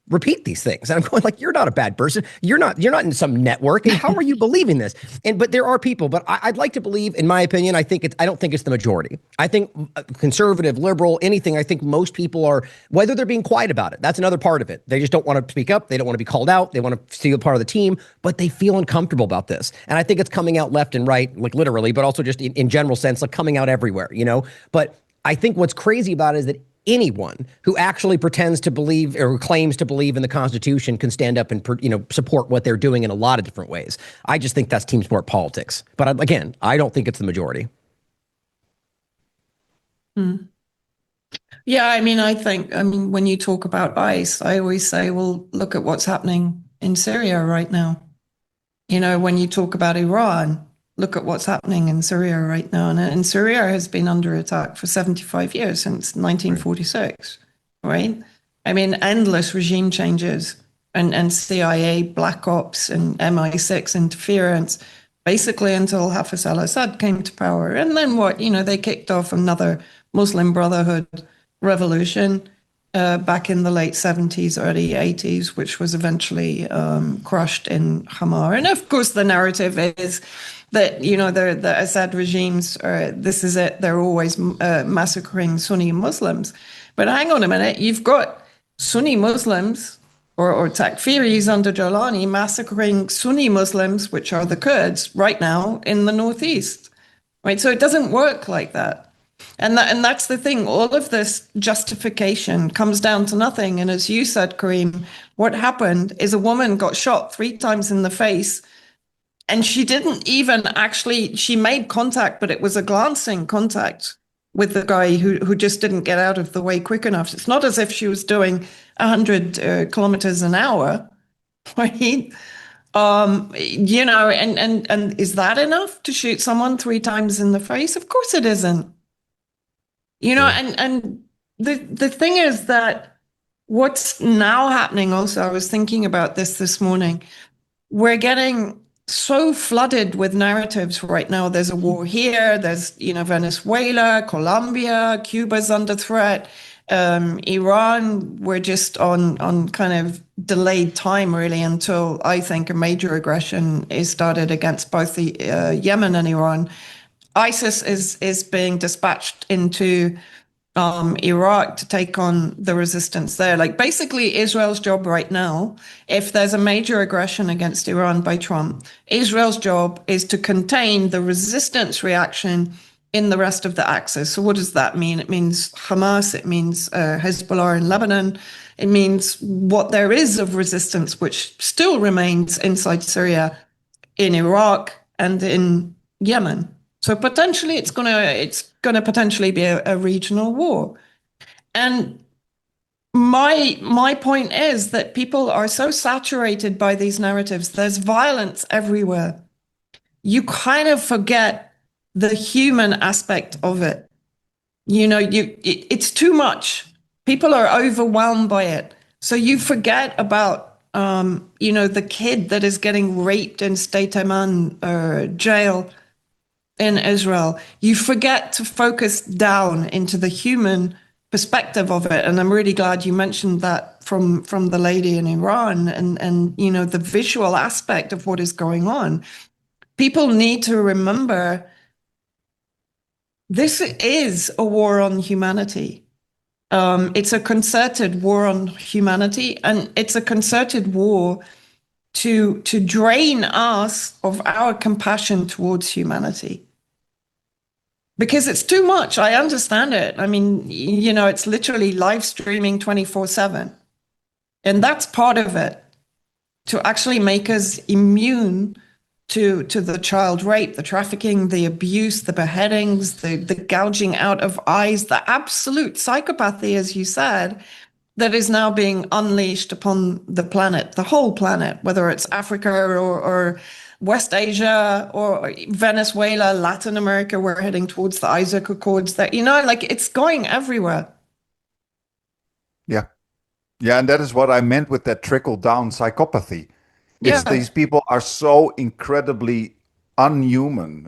repeat these things. And I'm going like, you're not a bad person. You're not in some network. And how are you believing this? But there are people, but I'd like to believe, in my opinion, I don't think it's the majority. I think conservative, liberal, anything, I think most people are, whether they're being quiet about it, that's another part of it. They just don't want to speak up. They don't want to be called out. They want to feel part of the team, but they feel uncomfortable about this. And I think it's coming out left and right, like literally, but also just in general sense, like coming out everywhere, But I think what's crazy about it is that anyone who actually pretends to believe or claims to believe in the Constitution can stand up and support what they're doing in a lot of different ways. I just think that's team sport politics. But again, I don't think it's the majority. Yeah, I mean, when you talk about ICE, I always say, well, look at what's happening in Syria right now. When you talk about Iran, look at what's happening in Syria right now. And Syria has been under attack for 75 years, since 1946, right? I mean, endless regime changes and CIA, Black Ops, and MI6 interference, basically until Hafez al-Assad came to power. And then what? They kicked off another Muslim Brotherhood revolution back in the late 70s, early 80s, which was eventually crushed in Hama. And of course, the narrative is that, the Assad regimes, this is it, they're always massacring Sunni Muslims. But hang on a minute, you've got Sunni Muslims or Takfiris under Jolani massacring Sunni Muslims, which are the Kurds, right now in the northeast, right? So it doesn't work like that. And that's the thing. All of this justification comes down to nothing. And as you said, Kareem, what happened is a woman got shot 3 times in the face. And she didn't even she made contact, but it was a glancing contact with the guy who just didn't get out of the way quick enough. It's not as if she was doing 100 kilometers an hour, right? And is that enough to shoot someone 3 times in the face? Of course it isn't. And the thing is that what's now happening also, I was thinking about this morning, we're getting so flooded with narratives right now. There's a war here, there's, Venezuela, Colombia, Cuba's under threat, Iran, we're just on kind of delayed time really until I think a major aggression is started against both the Yemen and Iran. ISIS is being dispatched into Iraq to take on the resistance there. Like basically Israel's job right now, if there's a major aggression against Iran by Trump, Israel's job is to contain the resistance reaction in the rest of the axis. So what does that mean? It means Hamas, it means Hezbollah in Lebanon, it means what there is of resistance, which still remains inside Syria, in Iraq, and in Yemen. So potentially it's gonna potentially be a regional war. And my point is that people are so saturated by these narratives. There's violence everywhere. You kind of forget the human aspect of it. It's too much. People are overwhelmed by it. So you forget about the kid that is getting raped in State Amman jail in Israel. You forget to focus down into the human perspective of it. And I'm really glad you mentioned that from the lady in Iran and the visual aspect of what is going on. People need to remember this is a war on humanity. It's a concerted war on humanity, and it's a concerted war to drain us of our compassion towards humanity. Because it's too much. I understand it. I mean, it's literally live streaming 24/7. And that's part of it, to actually make us immune to the child rape, the trafficking, the abuse, the beheadings, the gouging out of eyes, the absolute psychopathy, as you said, that is now being unleashed upon the planet, the whole planet, whether it's Africa or West Asia or Venezuela, Latin America. We're heading towards the Isaac Accords. That it's going everywhere. Yeah. Yeah, and that is what I meant with that trickle down psychopathy. It's Yeah, these people are so incredibly unhuman,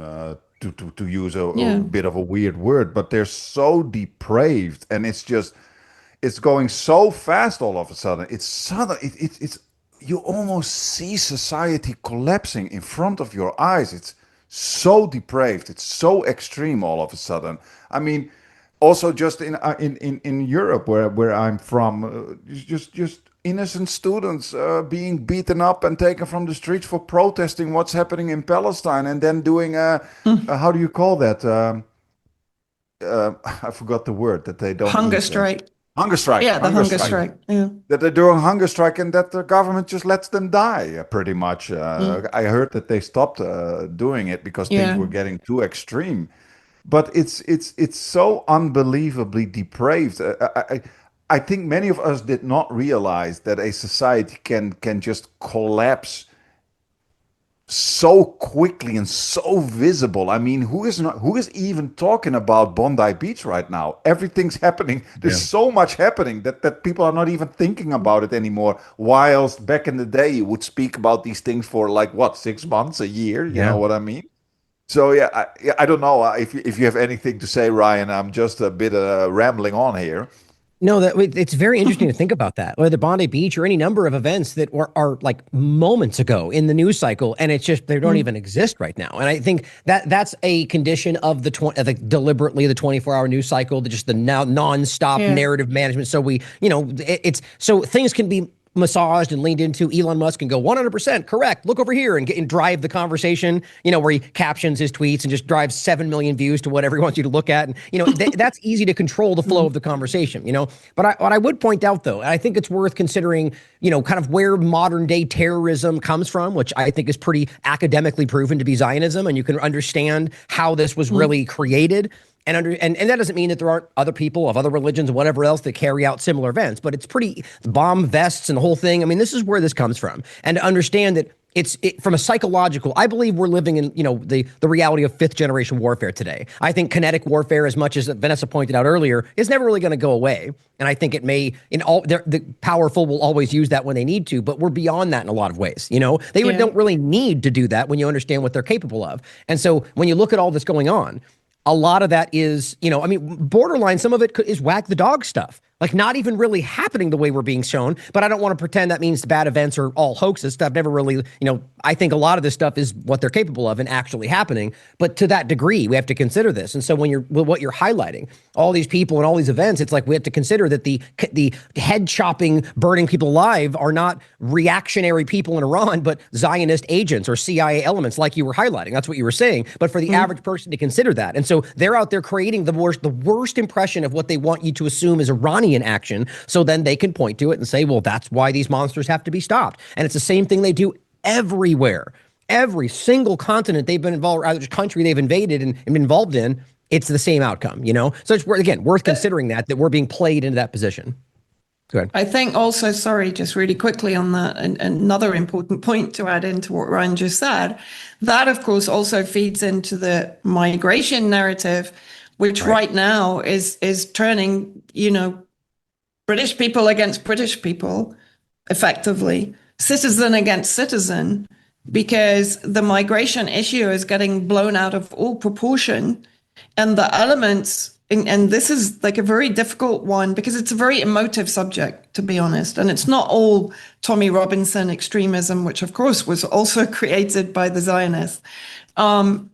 to use a yeah. bit of a weird word, but they're so depraved, and it's going so fast all of a sudden. It's sudden. It's you almost see society collapsing in front of your eyes. It's so depraved. It's so extreme all of a sudden. I mean, also just in Europe where I'm from, just innocent students being beaten up and taken from the streets for protesting what's happening in Palestine, and then doing Mm. a how do you call that? I forgot the word that they don't Hunger eat. strike. Hunger strike, Yeah, the hunger hunger strike. strike. Yeah. That they're doing hunger strike and that the government just lets them die, pretty much. Mm. I heard that they stopped doing it because things Yeah. were getting too extreme. But it's so unbelievably depraved. I think many of us did not realize that a society can just collapse so quickly and so visible. I mean, who is even talking about Bondi Beach right now? Everything's happening. There's Yeah. so much happening that people are not even thinking about it anymore. Whilst back in the day, you would speak about these things for like what, 6 months, a year. You know Yeah. what I mean? So yeah, I don't know if you have anything to say, Ryan. I'm just a bit rambling on here. No, it's very interesting to think about that. Whether Bondi Beach or any number of events that are like moments ago in the news cycle, and it's just they don't Mm. even exist right now. And I think that that's a condition of the deliberately the 24-hour news cycle, just the now nonstop Yeah. narrative management. So it's so things can be massaged and leaned into. Elon Musk can go 100% correct. Look over here and drive the conversation, where he captions his tweets and just drives 7 million views to whatever he wants you to look at. And, that's easy to control the flow Mm. of the conversation. But what I would point out, though, and I think it's worth considering, kind of where modern day terrorism comes from, which I think is pretty academically proven to be Zionism. And you can understand how this was Mm. really created. And that doesn't mean that there aren't other people of other religions and whatever else that carry out similar events, but it's pretty bomb vests and the whole thing. I mean, this is where this comes from. And to understand that from a psychological, I believe we're living in, the reality of fifth generation warfare today. I think kinetic warfare, as much as Vanessa pointed out earlier, is never really going to go away. And I think it may, the powerful will always use that when they need to, but we're beyond that in a lot of ways. They Yeah. don't really need to do that when you understand what they're capable of. And so when you look at all this going on, a lot of that is, I mean, borderline, some of it is whack the dog stuff, like not even really happening the way we're being shown. But I don't want to pretend that means the bad events are all hoaxes. I've never really, I think a lot of this stuff is what they're capable of and actually happening. But to that degree, we have to consider this. And so what you're highlighting, all these people and all these events, it's like we have to consider that the head chopping, burning people alive are not reactionary people in Iran, but Zionist agents or CIA elements, like you were highlighting. That's what you were saying. But for the average person to consider that, and so they're out there creating the worst impression of what they want you to assume is Iranian action. So then they can point to it and say, well, that's why these monsters have to be stopped. And it's the same thing they do everywhere. Every single continent they've been involved, either country they've invaded and been involved in, it's the same outcome. So it's again worth considering that we're being played into that position. Go ahead. I think also, sorry, just really quickly on that, and another important point to add into what Ryan just said, that of course also feeds into the migration narrative, which right now is turning, British people against British people, effectively, citizen against citizen, because the migration issue is getting blown out of all proportion. And the elements, and this is like a very difficult one because it's a very emotive subject, to be honest. And it's not all Tommy Robinson extremism, which of course was also created by the Zionists.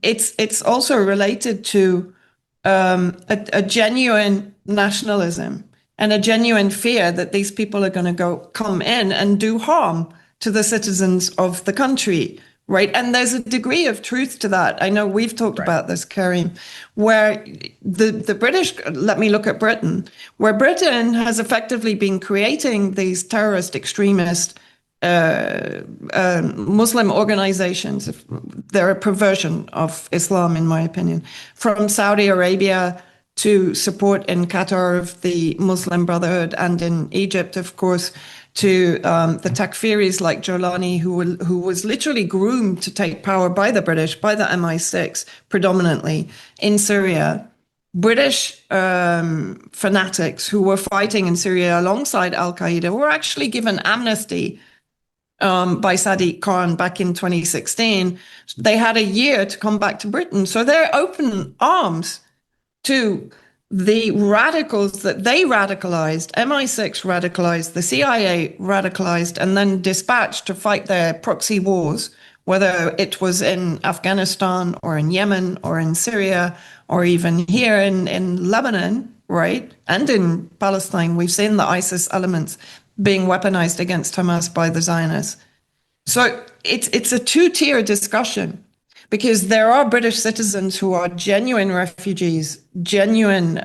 It's also related to a genuine nationalism and a genuine fear that these people are going to come in and do harm to the citizens of the country, right? And there's a degree of truth to that. I know we've talked about this, Karim, where the British, let me look at Britain, where Britain has effectively been creating these terrorist extremist Muslim organizations. They're a perversion of Islam, in my opinion, from Saudi Arabia to support in Qatar of the Muslim Brotherhood, and in Egypt, of course, to the Takfiris like Jolani, who was literally groomed to take power by the British, by the MI6, predominantly in Syria. British fanatics who were fighting in Syria alongside Al-Qaeda were actually given amnesty by Sadiq Khan back in 2016. They had a year to come back to Britain. So they're open arms to the radicals that they radicalized. MI6 radicalized, the CIA radicalized, and then dispatched to fight their proxy wars, whether it was in Afghanistan or in Yemen or in Syria or even here in Lebanon, right? And in Palestine. We've seen the ISIS elements being weaponized against Hamas by the Zionists. So it's a two-tier discussion, because there are British citizens who are genuine refugees, genuine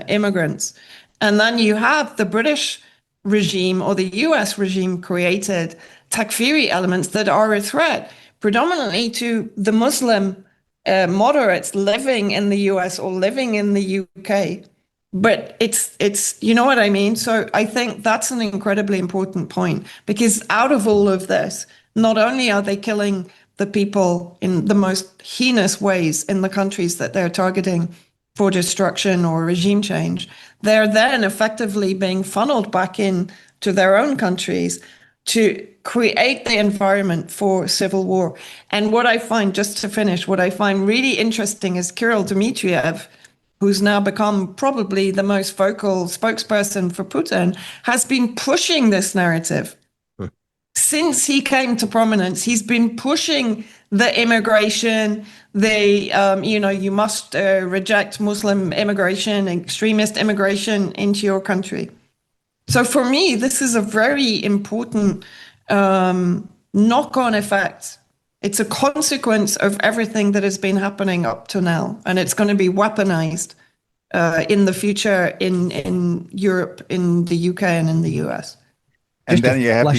immigrants. And then you have the British regime or the US regime created Takfiri elements that are a threat, predominantly to the Muslim moderates living in the US or living in the UK. But it's you know what I mean? So I think that's an incredibly important point, because out of all of this, not only are they killing the people in the most heinous ways in the countries that they're targeting for destruction or regime change, they're then effectively being funneled back in to their own countries to create the environment for civil war. And what I find, just to finish, what I find really interesting is Kirill Dmitriev, who's now become probably the most vocal spokesperson for Putin, has been pushing this narrative. Since he came to prominence, he's been pushing the immigration, you must reject Muslim immigration, extremist immigration into your country. So for me, this is a very important knock-on effect. It's a consequence of everything that has been happening up to now, and it's going to be weaponized in the future in Europe, in the UK, and in the US. And then you have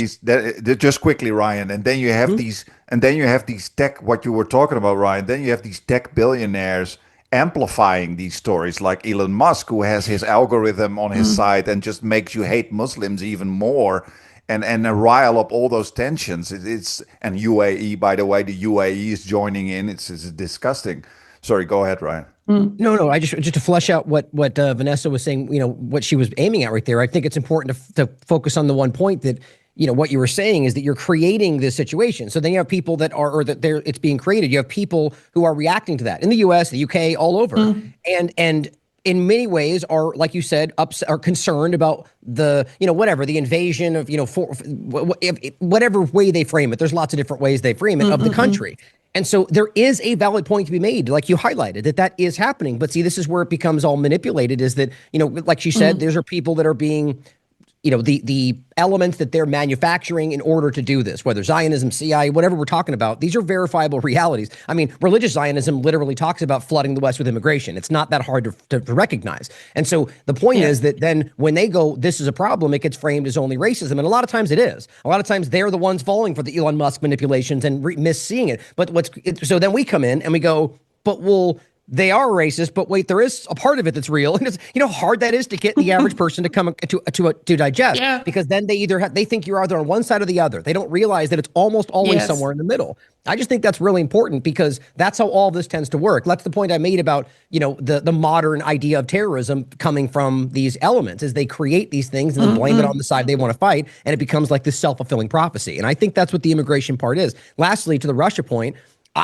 just quickly, Ryan, and then you have these tech, what you were talking about, Ryan, then you have these tech billionaires amplifying these stories, like Elon Musk, who has his algorithm on his side and just makes you hate Muslims even more, and rile up all those tensions. And UAE, by the way, the UAE is joining in. It's disgusting. Sorry, go ahead, Ryan. No. I just to flesh out what Vanessa was saying, what she was aiming at right there. I think it's important to focus on the one point that, what you were saying is that you're creating this situation. So then you have people that are, or that it's being created. You have people who are reacting to that in the US, the UK, all over. And in many ways are, like you said, are concerned about the, the invasion of, whatever way they frame it. There's lots of different ways they frame it of the country. And so there is a valid point to be made, like you highlighted, that is happening. But see, this is where it becomes all manipulated, is that, like she said, these are people that are being, the elements that they're manufacturing in order to do this, whether Zionism, CIA, whatever we're talking about, these are verifiable realities. I mean, religious Zionism literally talks about flooding the West with immigration. It's not that hard to recognize. And so the point is that then when they go, this is a problem, it gets framed as only racism. And a lot of times it is. A lot of times they're the ones falling for the Elon Musk manipulations and misseeing it. But so then we come in and we go, but they are racist, but wait, there is a part of it that's real. And it's, how hard that is to get the average person to come to digest, because then they think you're either on one side or the other. They don't realize that it's almost always somewhere in the middle. I just think that's really important, because that's how all this tends to work. That's the point I made about, the modern idea of terrorism coming from these elements, is they create these things and then blame it on the side they want to fight. And it becomes like this self-fulfilling prophecy. And I think that's what the immigration part is. Lastly, to the Russia point,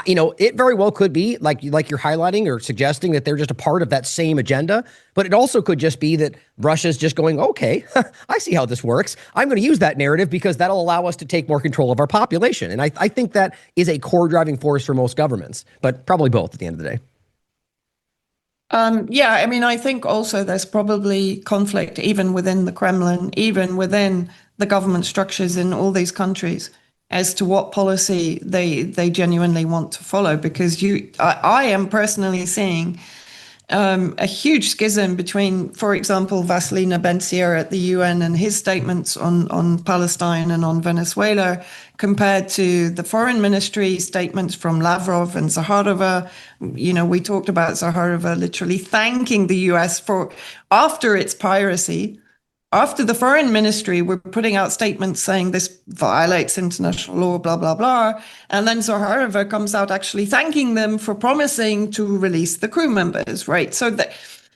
it very well could be like you're highlighting or suggesting that they're just a part of that same agenda, but it also could just be that Russia's just going, okay, I see how this works. I'm going to use that narrative because that'll allow us to take more control of our population. And I think that is a core driving force for most governments, but probably both at the end of the day. I think also there's probably conflict even within the Kremlin, even within the government structures in all these countries, as to what policy they genuinely want to follow, because I am personally seeing a huge schism between, for example, Vasily Nebenzia at the UN and his statements on Palestine and on Venezuela, compared to the foreign ministry statements from Lavrov and Zaharova. We talked about Zaharova literally thanking the US for, after its piracy, after the foreign ministry were putting out statements saying this violates international law, blah, blah, blah. And then Zaharova comes out actually thanking them for promising to release the crew members, right? So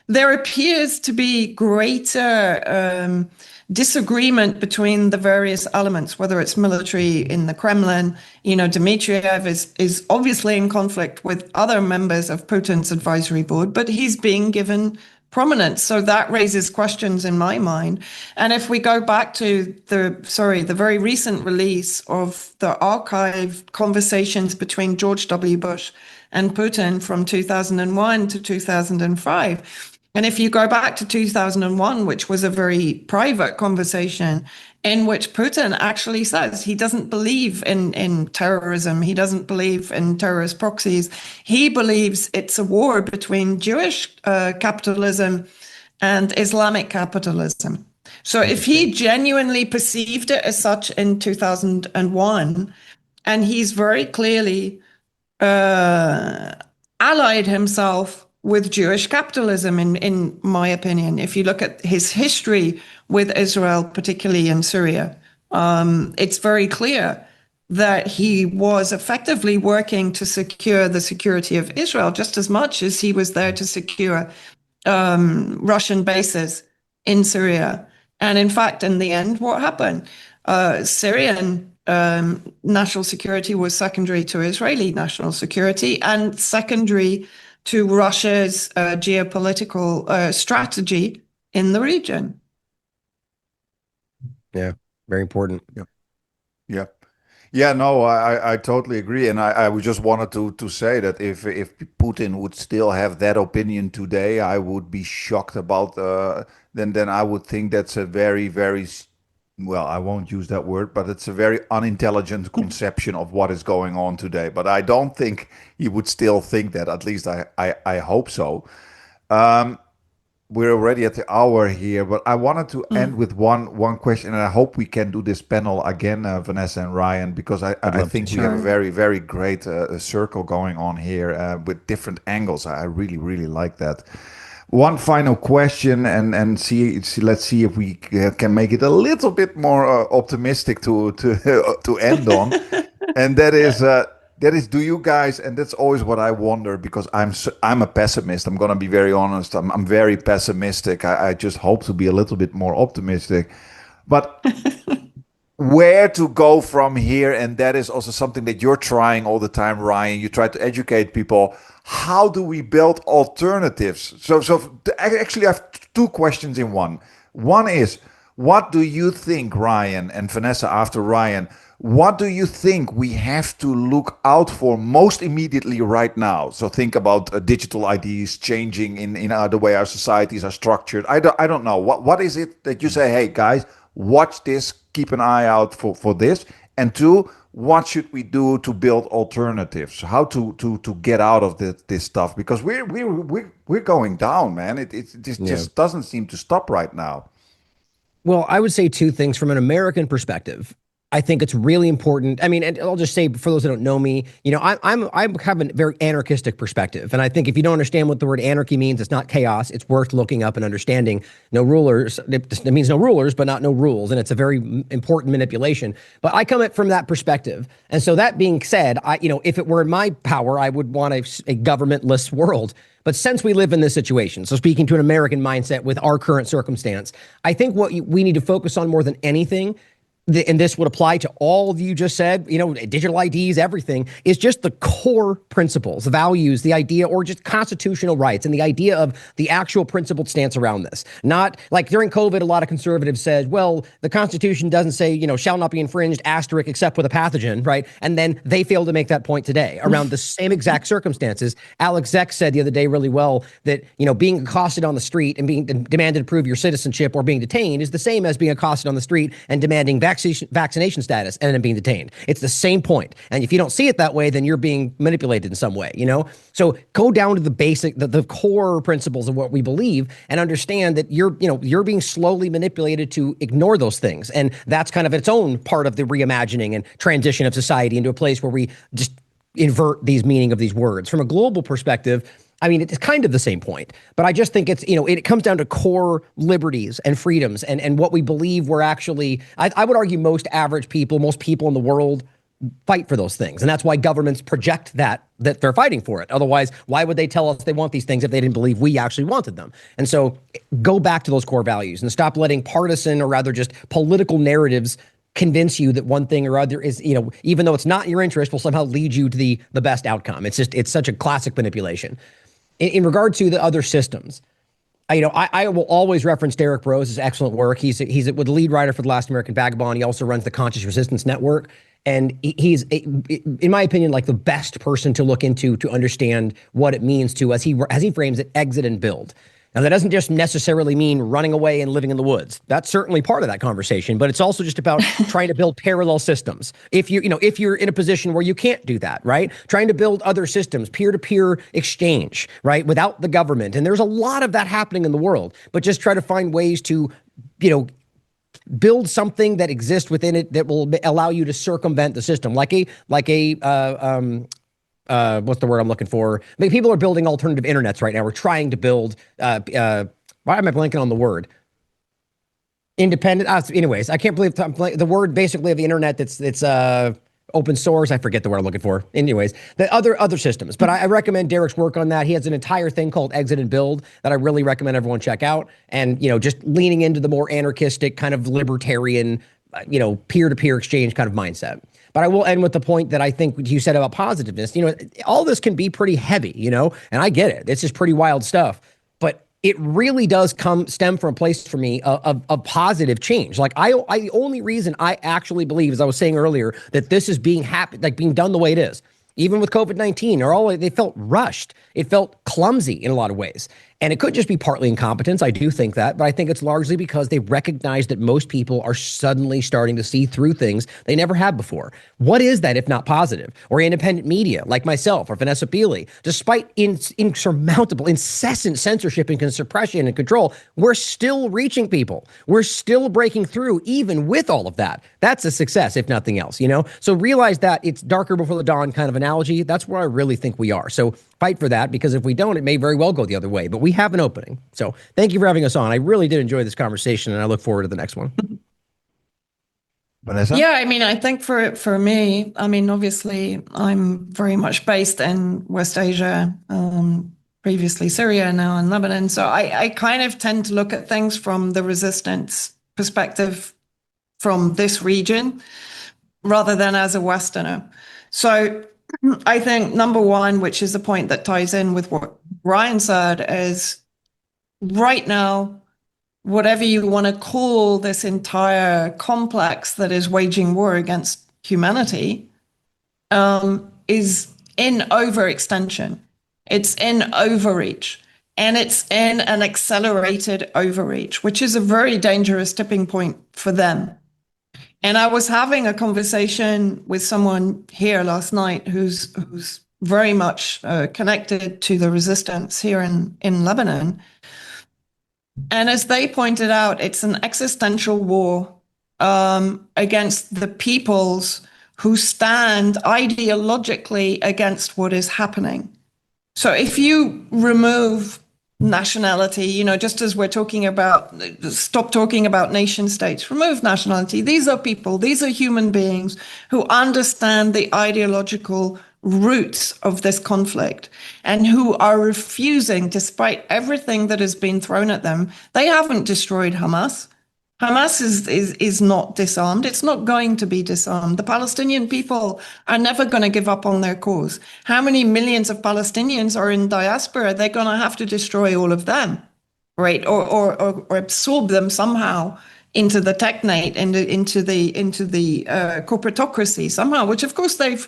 there appears to be greater disagreement between the various elements, whether it's military in the Kremlin. Dmitriev is obviously in conflict with other members of Putin's advisory board, but he's being given prominence. So that raises questions in my mind. And if we go back to the very recent release of the archived conversations between George W. Bush and Putin from 2001 to 2005, and if you go back to 2001, which was a very private conversation in which Putin actually says he doesn't believe in terrorism, he doesn't believe in terrorist proxies. He believes it's a war between Jewish capitalism and Islamic capitalism. So if he genuinely perceived it as such in 2001, and he's very clearly allied himself with Jewish capitalism, in my opinion. If you look at his history with Israel, particularly in Syria, it's very clear that he was effectively working to secure the security of Israel just as much as he was there to secure Russian bases in Syria. And in fact, in the end, what happened? Syrian national security was secondary to Israeli national security and secondary to Russia's geopolitical strategy in the region. Yeah, very important. Yeah, no, I totally agree. And I just wanted to say that if Putin would still have that opinion today, I would be shocked about then I would think that's a very, very, well, I won't use that word, but it's a very unintelligent conception of what is going on today. But I don't think he would still think that. At least I hope so. We're already at the hour here, but I wanted to end with one question, and I hope we can do this panel again, Vanessa and Ryan, because I think we have a very, very great circle going on here with different angles. I really, really like that. One final question, and let's see if we can make it a little bit more optimistic to end on, and that is, do you guys? And that's always what I wonder, because I'm a pessimist. I'm gonna be very honest. I'm very pessimistic. I just hope to be a little bit more optimistic, but where to go from here? And that is also something that you're trying all the time, Ryan. You try to educate people. How do we build alternatives? So actually, I have two questions in one. One is, what do you think, Ryan, and Vanessa after Ryan, what do you think we have to look out for most immediately right now? So think about digital IDs changing in the way our societies are structured. I don't know. What is it that you say, hey, guys, watch this, keep an eye out for this? And two, what should we do to build alternatives? How to get out of this stuff? Because we're going down, man. It just doesn't seem to stop right now. Well, I would say two things from an American perspective. I think it's really important. I mean, and I'll just say for those that don't know me, I have a very anarchistic perspective, and I think if you don't understand what the word anarchy means, it's not chaos. It's worth looking up and understanding. No rulers. It means no rulers, but not no rules, and it's a very important manipulation. But I come at from that perspective, and so that being said, if it were in my power, I would want a governmentless world. But since we live in this situation, so speaking to an American mindset with our current circumstance, I think what we need to focus on more than anything, and this would apply to all of you just said, digital IDs, everything, is just the core principles, the values, the idea, or just constitutional rights, and the idea of the actual principled stance around this. Not like during COVID, a lot of conservatives said, well, the Constitution doesn't say, shall not be infringed, asterisk, except with a pathogen, right? And then they failed to make that point today around the same exact circumstances. Alex Zeck said the other day really well that, being accosted on the street and being demanded to prove your citizenship or being detained is the same as being accosted on the street and demanding vaccination status and then being detained. It's the same point. And if you don't see it that way, then you're being manipulated in some way, So go down to the basic, the core principles of what we believe and understand that you're being slowly manipulated to ignore those things. And that's kind of its own part of the reimagining and transition of society into a place where we just invert these meaning of these words. From a global perspective, I mean, it's kind of the same point, but I just think it's, it comes down to core liberties and freedoms and what we believe we're actually, I would argue most average people, most people in the world fight for those things. And that's why governments project that they're fighting for it. Otherwise, why would they tell us they want these things if they didn't believe we actually wanted them? And so go back to those core values and stop letting partisan, or rather just political narratives, convince you that one thing or other is, even though it's not in your interest, will somehow lead you to the best outcome. It's such a classic manipulation. In regard to the other systems, I will always reference Derek Brose's excellent work. He's the lead writer for The Last American Vagabond. He also runs the Conscious Resistance Network. And he's, in my opinion, like the best person to look into to understand what it means to, as he frames it, exit and build. Now, that doesn't just necessarily mean running away and living in the woods. That's certainly part of that conversation, but it's also just about trying to build parallel systems. If you're in a position where you can't do that, right? Trying to build other systems, peer-to-peer exchange, right? Without the government. And there's a lot of that happening in the world, but just try to find ways to, build something that exists within it that will allow you to circumvent the system, like a what's the word I'm looking for? I mean, people are building alternative internets right now. We're trying to build, why am I blanking on the word? Independent. Anyways, I can't believe the word basically of the internet that's open source. I forget the word I'm looking for. Anyways, the other systems. But I recommend Derek's work on that. He has an entire thing called Exit and Build that I really recommend everyone check out. And, just leaning into the more anarchistic kind of libertarian, peer-to-peer exchange kind of mindset. But I will end with the point that I think you said about positiveness. All this can be pretty heavy, and I get it. It's just pretty wild stuff. But it really does stem from a place for me of positive change. Like the only reason I actually believe, as I was saying earlier, that this is being done the way it is, even with COVID-19, they felt rushed. It felt clumsy in a lot of ways. And it could just be partly incompetence. I do think that, but I think it's largely because they recognize that most people are suddenly starting to see through things they never have before. What is that if not positive? Or independent media like myself or Vanessa Beeley, despite insurmountable, incessant censorship and suppression and control, we're still reaching people. We're still breaking through even with all of that. That's a success, if nothing else, So realize that it's darker before the dawn kind of analogy. That's where I really think we are. So fight for that, because if we don't, it may very well go the other way. But we have an opening. So thank you for having us on. I really did enjoy this conversation, and I look forward to the next one. Vanessa? Yeah, I think for me, obviously I'm very much based in West Asia, previously Syria, now in Lebanon. So I kind of tend to look at things from the resistance perspective from this region rather than as a Westerner. So I think number one, which is the point that ties in with what Ryan said, is right now, whatever you want to call this entire complex that is waging war against humanity, is in overextension. It's in overreach. And it's in an accelerated overreach, which is a very dangerous tipping point for them. And I was having a conversation with someone here last night who's very much connected to the resistance here in Lebanon. And as they pointed out, it's an existential war against the peoples who stand ideologically against what is happening. So if you remove nationality, just as we're talking about, stop talking about nation states, remove nationality. These are people, these are human beings who understand the ideological roots of this conflict and who are refusing, despite everything that has been thrown at them. They haven't destroyed Hamas. Hamas is not disarmed. It's not going to be disarmed. The Palestinian people are never going to give up on their cause. How many millions of Palestinians are in diaspora? They're going to have to destroy all of them, right? Or absorb them somehow into the technate, into the corporatocracy somehow, which of course they've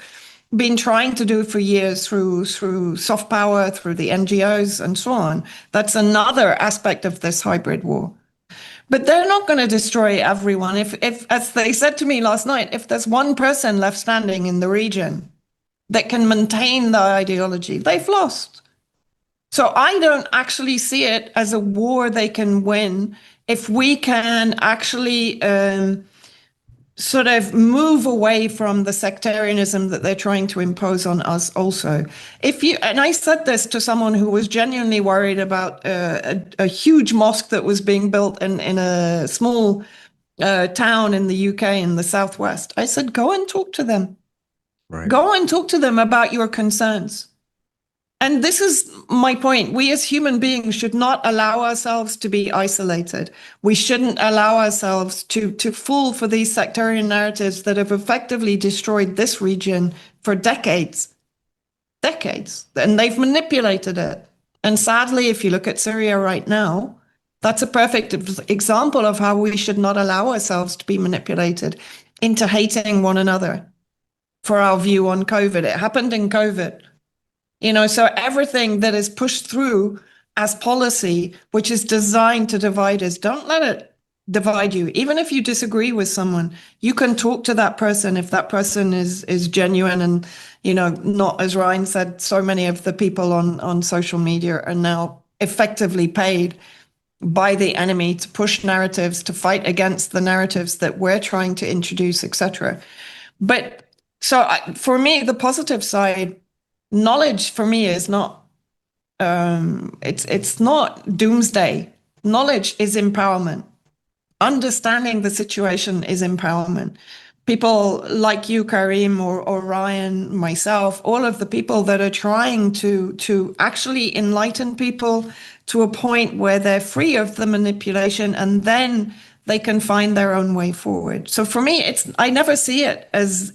been trying to do for years through soft power, through the NGOs and so on. That's another aspect of this hybrid war. But they're not going to destroy everyone. If, as they said to me last night, if there's one person left standing in the region that can maintain the ideology, they've lost. So I don't actually see it as a war they can win if we can actually sort of move away from the sectarianism that they're trying to impose on us also. And I said this to someone who was genuinely worried about a huge mosque that was being built in a small town in the UK in the southwest. I said, go and talk to them. Right. Go and talk to them about your concerns. And this is my point. We as human beings should not allow ourselves to be isolated. We shouldn't allow ourselves to fall for these sectarian narratives that have effectively destroyed this region for decades. Decades. And they've manipulated it. And sadly, if you look at Syria right now, that's a perfect example of how we should not allow ourselves to be manipulated into hating one another for our view on COVID. It happened in COVID. So everything that is pushed through as policy, which is designed to divide us, don't let it divide you. Even if you disagree with someone, you can talk to that person if that person is genuine and, not, as Ryan said, so many of the people on social media are now effectively paid by the enemy to push narratives, to fight against the narratives that we're trying to introduce, etc. But so for me, the positive side, knowledge for me is not it's not doomsday. Knowledge is empowerment. Understanding the situation is empowerment. People like you, Karim, or Ryan, myself, all of the people that are trying to actually enlighten people to a point where they're free of the manipulation, and then they can find their own way forward. So for me, I never see it as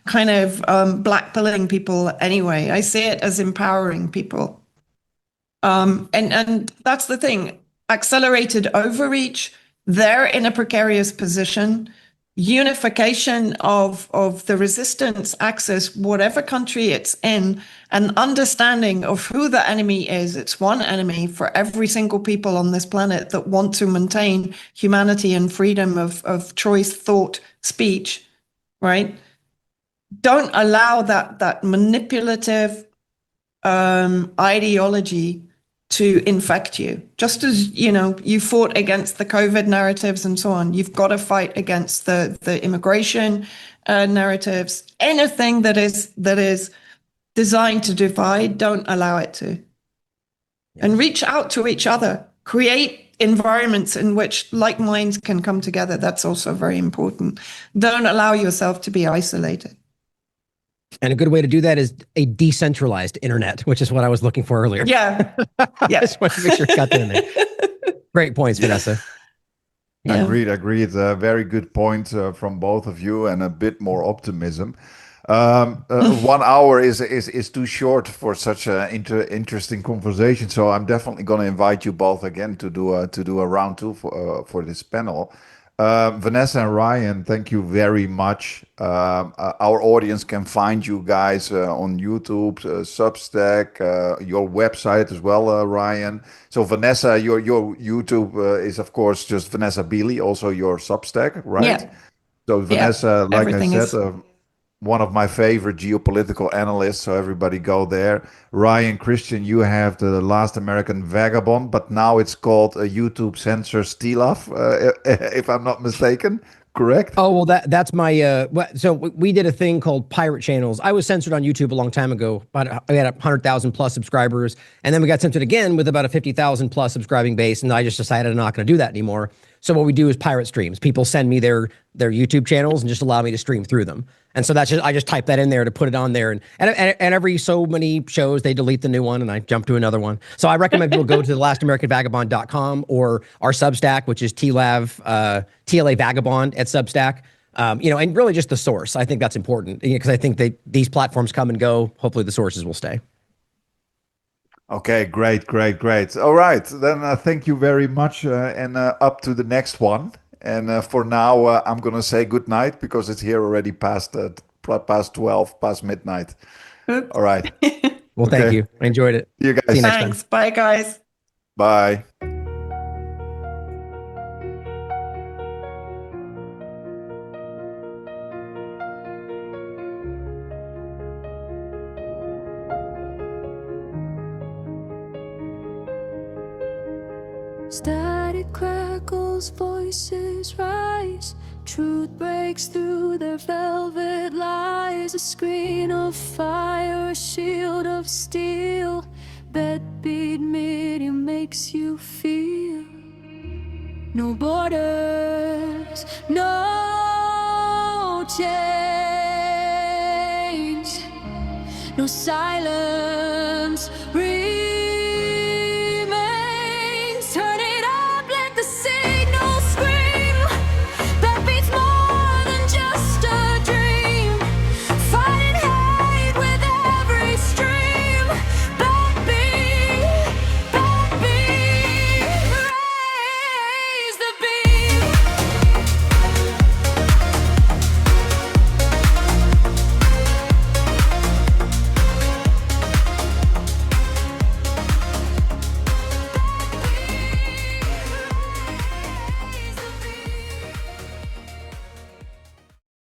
kind of blackpilling people anyway. I see it as empowering people. And that's the thing. Accelerated overreach, they're in a precarious position. Unification of the resistance axis, whatever country it's in, and understanding of who the enemy is. It's one enemy for every single people on this planet that want to maintain humanity and freedom of choice, thought, speech, right? Don't allow that manipulative ideology to infect you. Just as, you fought against the COVID narratives and so on, you've got to fight against the immigration narratives. Anything that is designed to divide, don't allow it to. Yeah. And reach out to each other. Create environments in which like minds can come together. That's also very important. Don't allow yourself to be isolated. And a good way to do that is a decentralized internet, which is what I was looking for earlier. Yeah. Yeah. Just want to make sure I got that in there. Great points, Vanessa. Yeah. Agreed. Very good point from both of you, and a bit more optimism. 1 hour is too short for such an interesting conversation. So I'm definitely going to invite you both again to do a round two for this panel. Vanessa and Ryan, thank you very much. Our audience can find you guys on YouTube, Substack, your website as well, Ryan. So Vanessa, your YouTube is of course just Vanessa Beeley, also your Substack, right? Yeah. So Vanessa, like everything I said, one of my favorite geopolitical analysts, so everybody go there. Ryan Christian, you have the Last American Vagabond, but now it's called a YouTube Censor Steal-Off, if I'm not mistaken. Correct? Oh, well, that's my, so we did a thing called Pirate Channels. I was censored on YouTube a long time ago, but we had 100,000 plus subscribers. And then we got censored again with about a 50,000 plus subscribing base. And I just decided I'm not going to do that anymore. So what we do is pirate streams. People send me their YouTube channels and just allow me to stream through them. And so I just type that in there to put it on there. And every so many shows, they delete the new one and I jump to another one. So I recommend people go to thelastamericanvagabond.com or our Substack, which is TLA Vagabond at Substack. And really just the source. I think that's important because I think these platforms come and go. Hopefully the sources will stay. Okay, great. All right, then thank you very much, and up to the next one. And for now, I'm gonna say good night because it's here already past 12, past midnight. Oops. All right. Well, thank you. I enjoyed it. See you guys. See you next Thanks. time. Bye, guys. Bye. Static crackles, voices rise. Truth breaks through their velvet lies. A screen of fire, a shield of steel. Bedbeat medium makes you feel. No borders, no change. no silence.